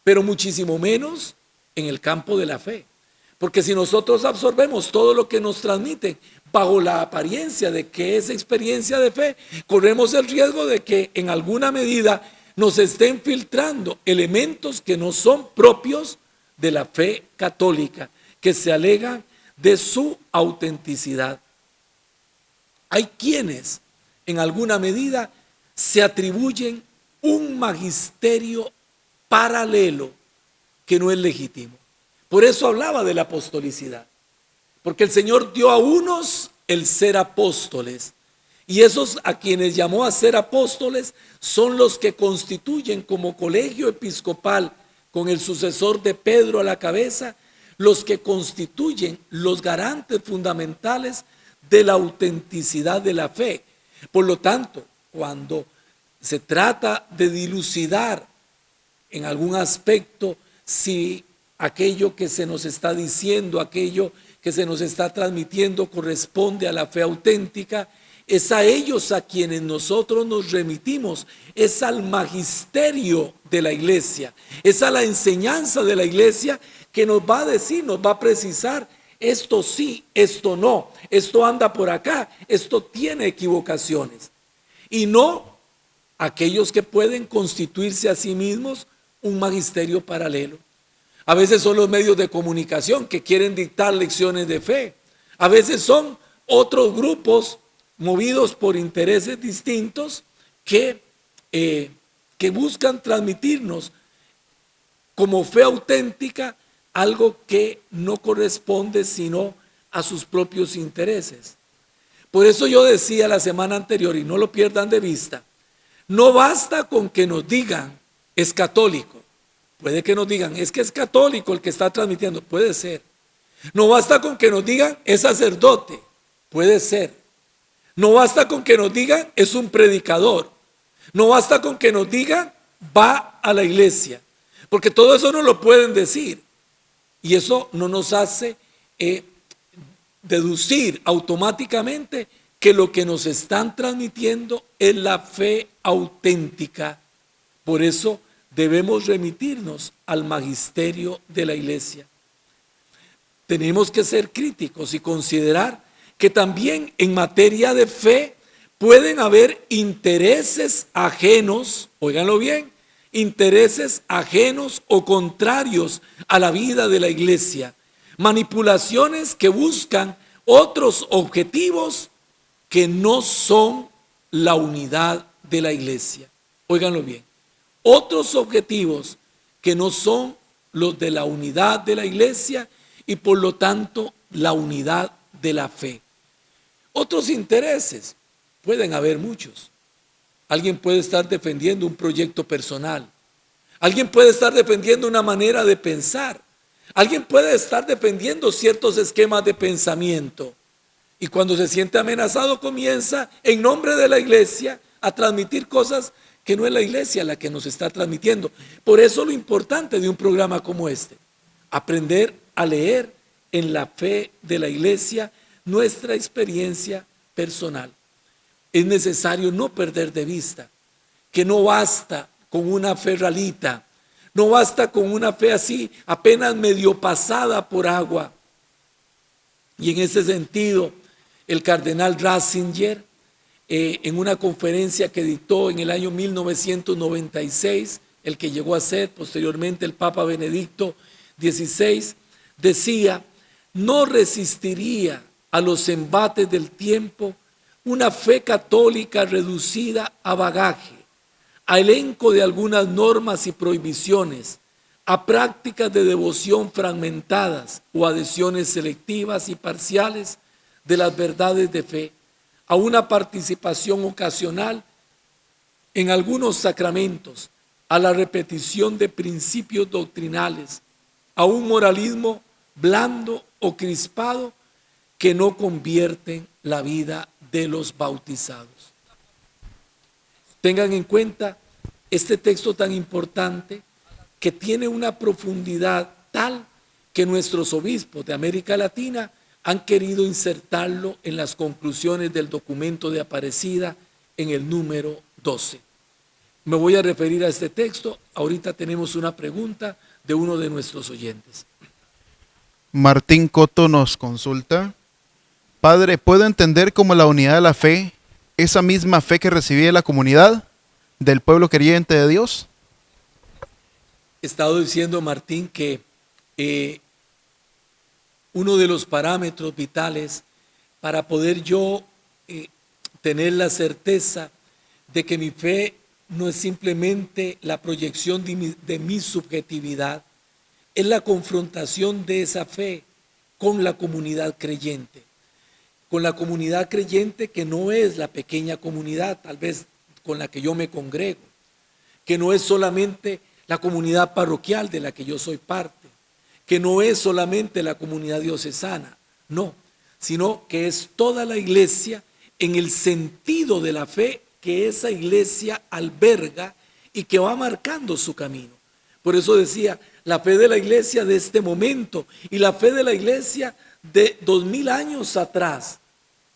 pero muchísimo menos en el campo de la fe. Porque si nosotros absorbemos todo lo que nos transmiten bajo la apariencia de que es experiencia de fe, corremos el riesgo de que en alguna medida nos estén filtrando elementos que no son propios de la fe católica, que se alegan de su autenticidad. Hay quienes en alguna medida se atribuyen un magisterio paralelo que no es legítimo. Por eso hablaba de la apostolicidad, porque el Señor dio a unos el ser apóstoles, y esos a quienes llamó a ser apóstoles son los que constituyen como colegio episcopal, con el sucesor de Pedro a la cabeza, los que constituyen los garantes fundamentales de la autenticidad de la fe. Por lo tanto, cuando se trata de dilucidar en algún aspecto si aquello que se nos está diciendo, aquello que se nos está transmitiendo corresponde a la fe auténtica, es a ellos a quienes nosotros nos remitimos, es al magisterio de la iglesia, es a la enseñanza de la iglesia que nos va a decir, nos va a precisar, esto sí, esto no, esto anda por acá, esto tiene equivocaciones. Y no aquellos que pueden constituirse a sí mismos un magisterio paralelo. A veces son los medios de comunicación que quieren dictar lecciones de fe. A veces son otros grupos movidos por intereses distintos que buscan transmitirnos como fe auténtica algo que no corresponde sino a sus propios intereses. Por eso yo decía la semana anterior, y no lo pierdan de vista, no basta con que nos digan es católico. Puede que nos digan, es que es católico el que está transmitiendo. Puede ser. No basta con que nos digan, es sacerdote. Puede ser. No basta con que nos digan, es un predicador. No basta con que nos digan, va a la iglesia. Porque todo eso no lo pueden decir. Y eso no nos hace deducir automáticamente que lo que nos están transmitiendo es la fe auténtica. Por eso debemos remitirnos al magisterio de la iglesia. Tenemos que ser críticos y considerar que también en materia de fe pueden haber intereses ajenos, óiganlo bien, intereses ajenos o contrarios a la vida de la iglesia, manipulaciones que buscan otros objetivos que no son la unidad de la iglesia. Óiganlo bien. Otros objetivos que no son los de la unidad de la iglesia y por lo tanto la unidad de la fe. Otros intereses, pueden haber muchos. Alguien puede estar defendiendo un proyecto personal. Alguien puede estar defendiendo una manera de pensar. Alguien puede estar defendiendo ciertos esquemas de pensamiento. Y cuando se siente amenazado comienza en nombre de la iglesia a transmitir cosas que no es la iglesia la que nos está transmitiendo. Por eso lo importante de un programa como este, aprender a leer en la fe de la iglesia nuestra experiencia personal. Es necesario no perder de vista que no basta con una fe ralita, No basta con una fe así, apenas medio pasada por agua. Y en ese sentido, el cardenal Ratzinger, en una conferencia que dictó en el año 1996, el que llegó a ser posteriormente el Papa Benedicto XVI, decía: no resistiría a los embates del tiempo una fe católica reducida a bagaje, a elenco de algunas normas y prohibiciones, a prácticas de devoción fragmentadas o adhesiones selectivas y parciales de las verdades de fe, a una participación ocasional en algunos sacramentos, a la repetición de principios doctrinales, a un moralismo blando o crispado que no convierten la vida de los bautizados. Tengan en cuenta este texto tan importante que tiene una profundidad tal que nuestros obispos de América Latina han querido insertarlo en las conclusiones del documento de Aparecida en el número 12. Me voy a referir a este texto. Ahorita tenemos una pregunta de uno de nuestros oyentes. Martín Coto nos consulta: Padre, ¿puedo entender como la unidad de la fe esa misma fe que recibía la comunidad del pueblo creyente de Dios? He estado diciendo, Martín, que uno de los parámetros vitales para poder yo tener la certeza de que mi fe no es simplemente la proyección de mi subjetividad, es la confrontación de esa fe con la comunidad creyente. Con la comunidad creyente que no es la pequeña comunidad, tal vez con la que yo me congrego, que no es solamente la comunidad parroquial de la que yo soy parte, que no es solamente la comunidad diocesana, no, sino que es toda la iglesia en el sentido de la fe que esa iglesia alberga y que va marcando su camino. Por eso decía, la fe de la iglesia de este momento y la fe de la iglesia de 2000 años atrás,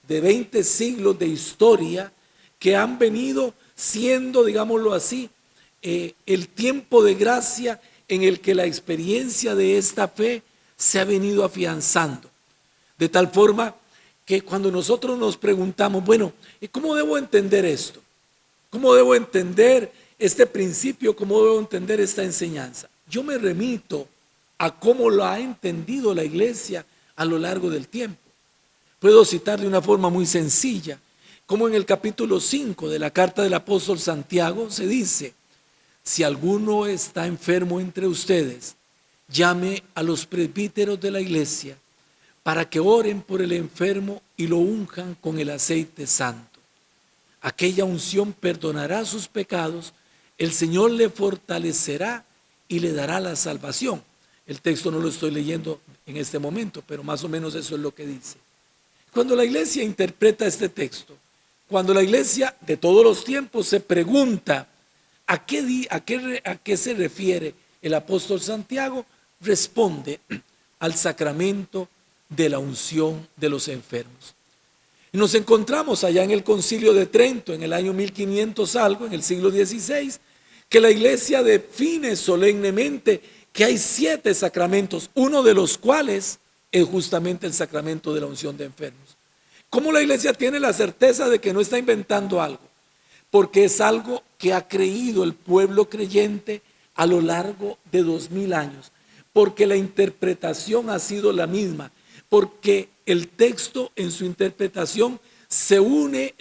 de 20 siglos de historia que han venido siendo, digámoslo así, el tiempo de gracia en el que la experiencia de esta fe se ha venido afianzando. De tal forma que cuando nosotros nos preguntamos, bueno, ¿y cómo debo entender esto? ¿Cómo debo entender este principio? ¿Cómo debo entender esta enseñanza? Yo me remito a cómo lo ha entendido la iglesia a lo largo del tiempo. Puedo citar de una forma muy sencilla, como en el capítulo 5 de la carta del apóstol Santiago se dice: si alguno está enfermo entre ustedes, llame a los presbíteros de la iglesia para que oren por el enfermo y lo unjan con el aceite santo. Aquella unción perdonará sus pecados, el Señor le fortalecerá y le dará la salvación. El texto no lo estoy leyendo en este momento, pero más o menos eso es lo que dice. Cuando la iglesia interpreta este texto, cuando la iglesia de todos los tiempos se pregunta ¿a qué se refiere el apóstol Santiago?, responde al sacramento de la unción de los enfermos. Y nos encontramos allá en el Concilio de Trento, en el año 1500 algo, en el siglo XVI, que la iglesia define solemnemente que hay 7 sacramentos, uno de los cuales es justamente el sacramento de la unción de enfermos. ¿Cómo la iglesia tiene la certeza de que no está inventando algo? Porque es algo que ha creído el pueblo creyente a lo largo de 2000 años, porque la interpretación ha sido la misma, porque el texto en su interpretación se hunde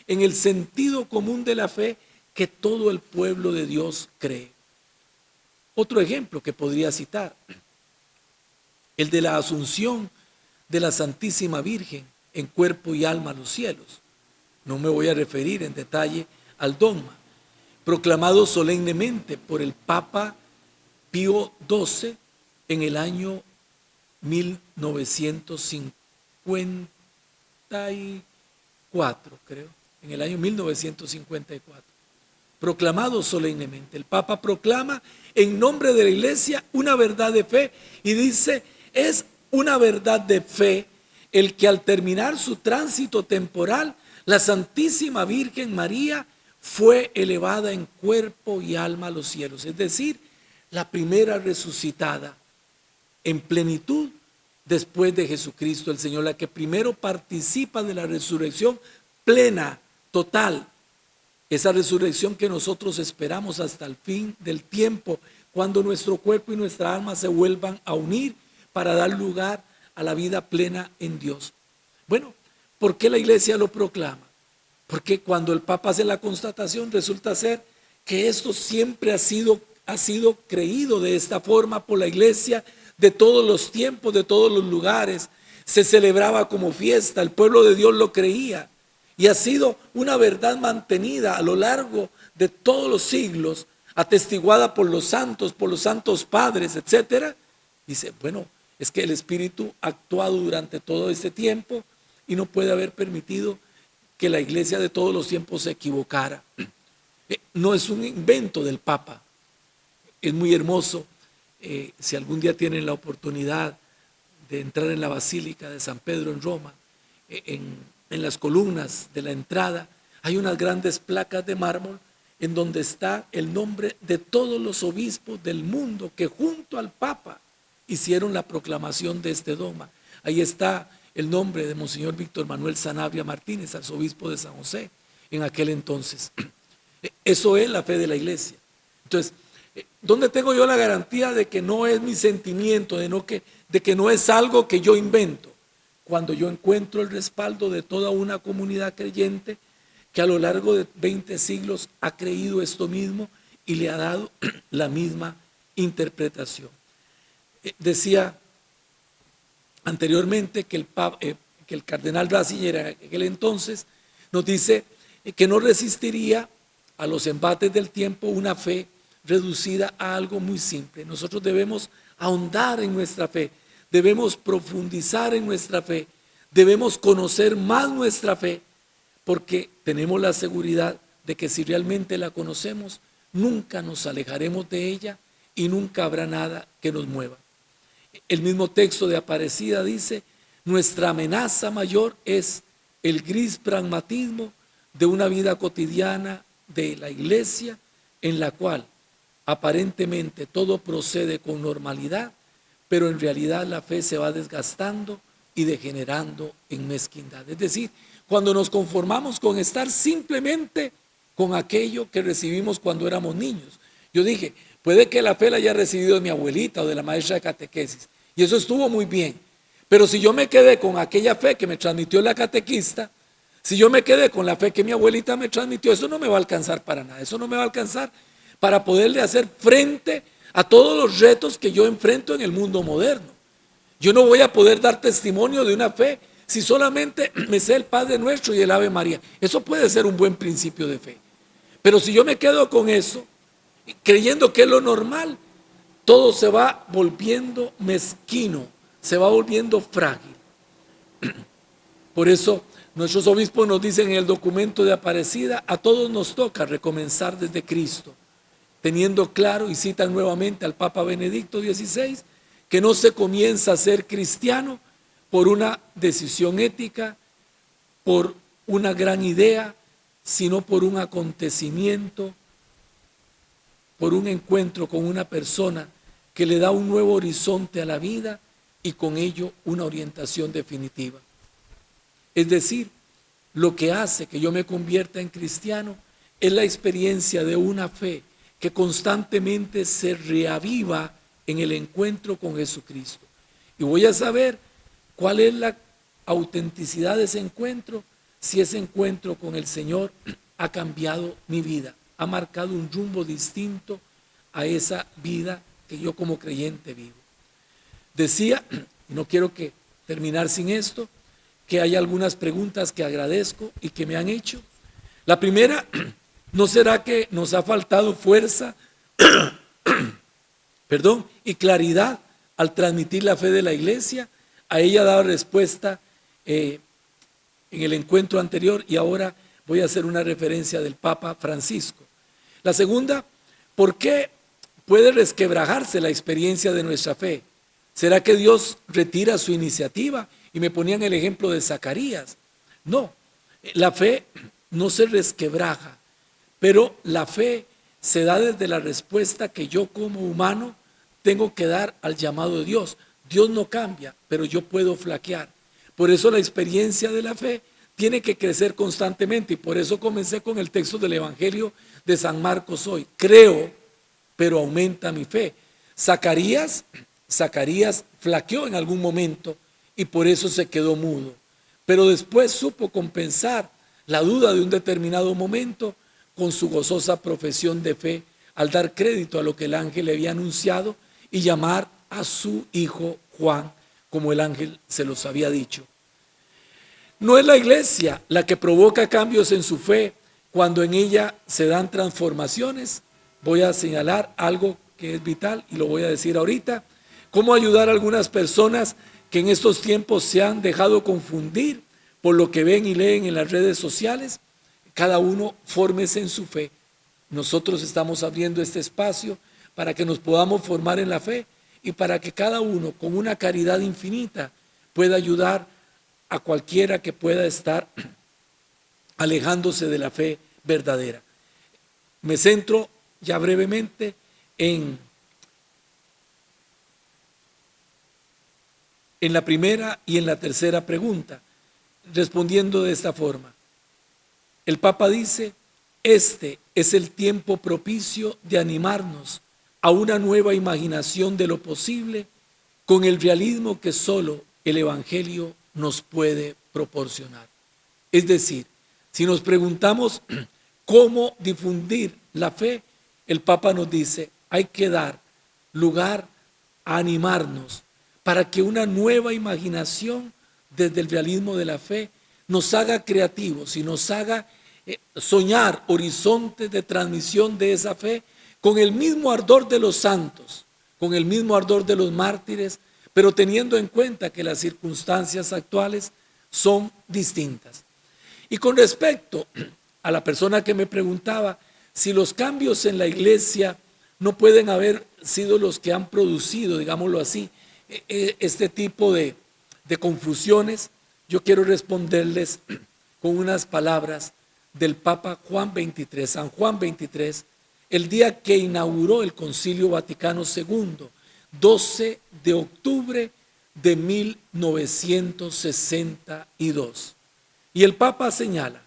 en el sentido común de la fe que todo el pueblo de Dios cree. Otro ejemplo que podría citar, el de la asunción de la Santísima Virgen en cuerpo y alma a los cielos. No me voy a referir en detalle al dogma, proclamado solemnemente por el Papa Pío XII en el año 1954, creo, en el año 1954. Proclamado solemnemente. El Papa proclama en nombre de la Iglesia una verdad de fe y dice, es una verdad de fe el que al terminar su tránsito temporal, la Santísima Virgen María fue elevada en cuerpo y alma a los cielos. Es decir, la primera resucitada en plenitud después de Jesucristo el Señor, la que primero participa de la resurrección plena, total. Esa resurrección que nosotros esperamos hasta el fin del tiempo, cuando nuestro cuerpo y nuestra alma se vuelvan a unir para dar lugar a la vida plena en Dios. Bueno, ¿por qué la iglesia lo proclama? Porque cuando el Papa hace la constatación, resulta ser que esto siempre ha sido creído de esta forma por la iglesia de todos los tiempos, de todos los lugares. Se celebraba como fiesta, el pueblo de Dios lo creía. Y ha sido una verdad mantenida a lo largo de todos los siglos, atestiguada por los santos padres, etc. Dice, bueno, es que el Espíritu ha actuado durante todo este tiempo y no puede haber permitido que la iglesia de todos los tiempos se equivocara. No es un invento del Papa. Es muy hermoso. Si algún día tienen la oportunidad de entrar en la Basílica de San Pedro en Roma, en las columnas de la entrada hay unas grandes placas de mármol en donde está el nombre de todos los obispos del mundo que junto al Papa hicieron la proclamación de este dogma. Ahí está el nombre de Monseñor Víctor Manuel Sanabria Martínez, arzobispo de San José en aquel entonces. Eso es la fe de la iglesia. Entonces, ¿dónde tengo yo la garantía de que no es mi sentimiento, de que no es algo que yo invento? Cuando yo encuentro el respaldo de toda una comunidad creyente que a lo largo de 20 siglos ha creído esto mismo y le ha dado la misma interpretación. Decía anteriormente que el cardenal Ratzinger en aquel entonces nos dice que no resistiría a los embates del tiempo una fe reducida a algo muy simple. Nosotros debemos ahondar en nuestra fe, debemos profundizar en nuestra fe, debemos conocer más nuestra fe, porque tenemos la seguridad de que si realmente la conocemos, nunca nos alejaremos de ella y nunca habrá nada que nos mueva. El mismo texto de Aparecida dice, nuestra amenaza mayor es el gris pragmatismo de una vida cotidiana de la iglesia en la cual aparentemente todo procede con normalidad, pero en realidad la fe se va desgastando y degenerando en mezquindad. Es decir, cuando nos conformamos con estar simplemente con aquello que recibimos cuando éramos niños. Yo dije, puede que la fe la haya recibido de mi abuelita o de la maestra de catequesis, y eso estuvo muy bien, pero si yo me quedé con aquella fe que me transmitió la catequista, si yo me quedé con la fe que mi abuelita me transmitió, eso no me va a alcanzar para nada, eso no me va a alcanzar para poderle hacer frente a todos los retos que yo enfrento en el mundo moderno. Yo no voy a poder dar testimonio de una fe si solamente me sé el Padre Nuestro y el Ave María. Eso puede ser un buen principio de fe. Pero si yo me quedo con eso, creyendo que es lo normal, todo se va volviendo mezquino, se va volviendo frágil. Por eso nuestros obispos nos dicen en el documento de Aparecida, a todos nos toca recomenzar desde Cristo, teniendo claro, y citan nuevamente al Papa Benedicto XVI, que no se comienza a ser cristiano por una decisión ética, por una gran idea, sino por un acontecimiento, por un encuentro con una persona que le da un nuevo horizonte a la vida y con ello una orientación definitiva. Es decir, lo que hace que yo me convierta en cristiano es la experiencia de una fe que constantemente se reaviva en el encuentro con Jesucristo. Y voy a saber cuál es la autenticidad de ese encuentro, si ese encuentro con el Señor ha cambiado mi vida, ha marcado un rumbo distinto a esa vida que yo como creyente vivo. Decía, y no quiero terminar sin esto, que hay algunas preguntas que agradezco y que me han hecho. La primera, ¿no será que nos ha faltado fuerza y claridad al transmitir la fe de la iglesia? A ella daba respuesta en el encuentro anterior y ahora voy a hacer una referencia del Papa Francisco. La segunda, ¿por qué puede resquebrajarse la experiencia de nuestra fe? ¿Será que Dios retira su iniciativa? Y me ponían el ejemplo de Zacarías. No, la fe no se resquebraja, pero la fe se da desde la respuesta que yo como humano tengo que dar al llamado de Dios. Dios no cambia, pero yo puedo flaquear. Por eso la experiencia de la fe tiene que crecer constantemente, y por eso comencé con el texto del Evangelio de San Marcos hoy. Creo, pero aumenta mi fe. Zacarías flaqueó en algún momento y por eso se quedó mudo, pero después supo compensar la duda de un determinado momento con su gozosa profesión de fe al dar crédito a lo que el ángel le había anunciado y llamar a su hijo Juan, como el ángel se los había dicho. No es la iglesia la que provoca cambios en su fe cuando en ella se dan transformaciones. Voy a señalar algo que es vital y lo voy a decir ahorita. Cómo ayudar a algunas personas que en estos tiempos se han dejado confundir por lo que ven y leen en las redes sociales. Cada uno fórmese en su fe. Nosotros estamos abriendo este espacio para que nos podamos formar en la fe y para que cada uno con una caridad infinita pueda ayudar a cualquiera que pueda estar alejándose de la fe verdadera. Me centro ya brevemente en la primera y en la tercera pregunta, respondiendo de esta forma. El Papa dice: este es el tiempo propicio de animarnos a una nueva imaginación de lo posible con el realismo que solo el Evangelio nos puede proporcionar. Es decir, si nos preguntamos cómo difundir la fe, el Papa nos dice: hay que dar lugar a animarnos para que una nueva imaginación desde el realismo de la fe nos haga creativos y nos haga soñar horizontes de transmisión de esa fe con el mismo ardor de los santos, con el mismo ardor de los mártires, pero teniendo en cuenta que las circunstancias actuales son distintas. Y con respecto a la persona que me preguntaba si los cambios en la iglesia no pueden haber sido los que han producido, digámoslo así, este tipo de confusiones, yo quiero responderles con unas palabras del Papa Juan XXIII, San Juan XXIII, el día que inauguró el Concilio Vaticano II, 12 de octubre de 1962. Y el Papa señala: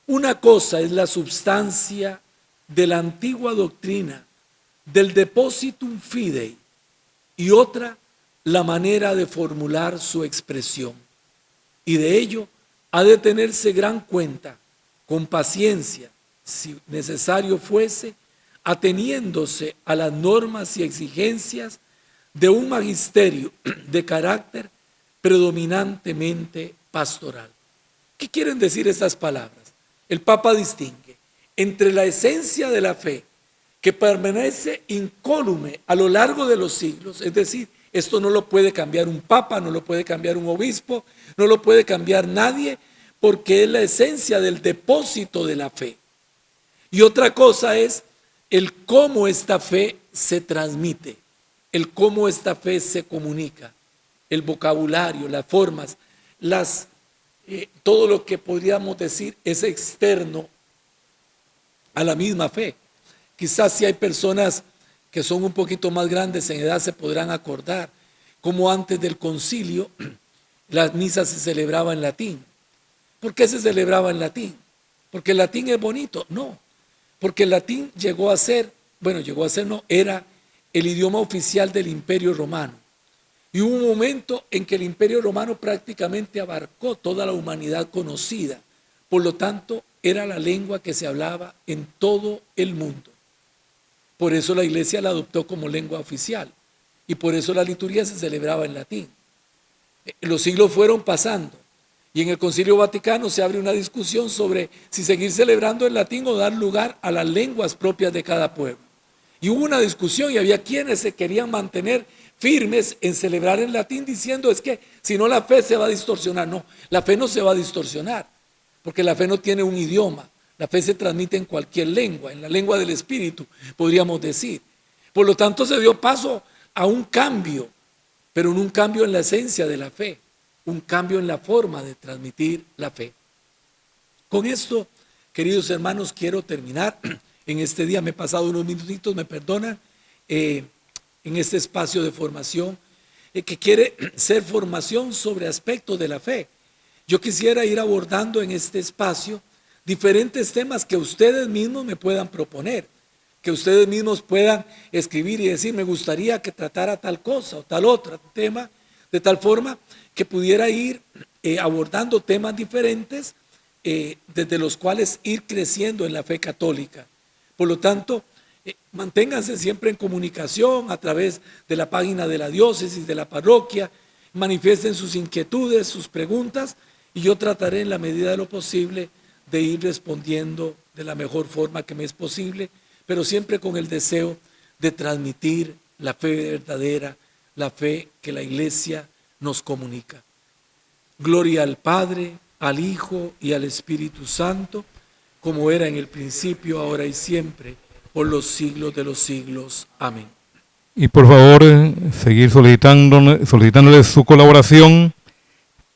una cosa es la substancia de la antigua doctrina del depositum fidei y otra la manera de formular su expresión. Y de ello ha de tenerse gran cuenta, con paciencia, si necesario fuese, ateniéndose a las normas y exigencias de un magisterio de carácter predominantemente pastoral. ¿Qué quieren decir estas palabras? El Papa distingue entre la esencia de la fe, que permanece incólume a lo largo de los siglos, es decir, esto no lo puede cambiar un papa, no lo puede cambiar un obispo, no lo puede cambiar nadie, porque es la esencia del depósito de la fe. Y otra cosa es el cómo esta fe se transmite, el cómo esta fe se comunica, el vocabulario, las formas, todo lo que podríamos decir es externo a la misma fe. Quizás si hay personas que son un poquito más grandes en edad se podrán acordar cómo antes del concilio las misas se celebraban en latín. ¿Por qué se celebraba en latín? ¿Porque el latín es bonito? No, porque el latín era el idioma oficial del Imperio Romano. Y hubo un momento en que el Imperio Romano prácticamente abarcó toda la humanidad conocida. Por lo tanto, era la lengua que se hablaba en todo el mundo. Por eso la iglesia la adoptó como lengua oficial y por eso la liturgia se celebraba en latín. Los siglos fueron pasando y en el Concilio Vaticano se abre una discusión sobre si seguir celebrando en latín o dar lugar a las lenguas propias de cada pueblo. Y hubo una discusión y había quienes se querían mantener firmes en celebrar en latín diciendo: es que si no la fe se va a distorsionar. No, la fe no se va a distorsionar porque la fe no tiene un idioma. La fe se transmite en cualquier lengua, en la lengua del Espíritu, podríamos decir. Por lo tanto, se dio paso a un cambio, pero no un cambio en la esencia de la fe, un cambio en la forma de transmitir la fe. Con esto Queridos hermanos, quiero terminar en este día. Me he pasado unos minutitos, me perdonan, en este espacio de formación que quiere ser formación sobre aspectos de la fe. Yo quisiera ir abordando en este espacio diferentes temas que ustedes mismos me puedan proponer, que ustedes mismos puedan escribir y decir, me gustaría que tratara tal cosa o tal otro tema, de tal forma que pudiera ir abordando temas diferentes, desde los cuales ir creciendo en la fe católica. Por lo tanto, manténganse siempre en comunicación a través de la página de la diócesis, de la parroquia, manifiesten sus inquietudes, sus preguntas, y yo trataré en la medida de lo posible de ir respondiendo de la mejor forma que me es posible, pero siempre con el deseo de transmitir la fe verdadera, la fe que la Iglesia nos comunica. Gloria al Padre, al Hijo y al Espíritu Santo, como era en el principio, ahora y siempre, por los siglos de los siglos. Amén. Y por favor, seguir solicitándoles su colaboración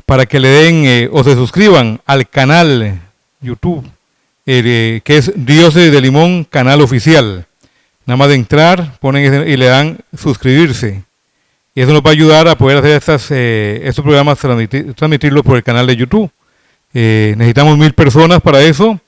para que le den o se suscriban al canal YouTube, que es Diócesis de Limón, canal oficial. Nada más de entrar, ponen y le dan suscribirse. Y eso nos va a ayudar a poder hacer estos programas, transmitirlos por el canal de YouTube. Necesitamos 1000 personas para eso.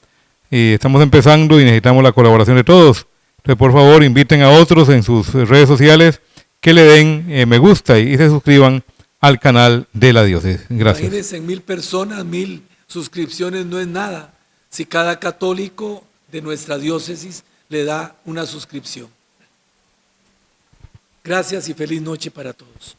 Estamos empezando y necesitamos la colaboración de todos. Entonces, por favor, inviten a otros en sus redes sociales que le den me gusta y se suscriban al canal de la diócesis. Gracias. Imagínense, en 1000 personas, 1000 suscripciones no es nada si cada católico de nuestra diócesis le da una suscripción. Gracias y feliz noche para todos.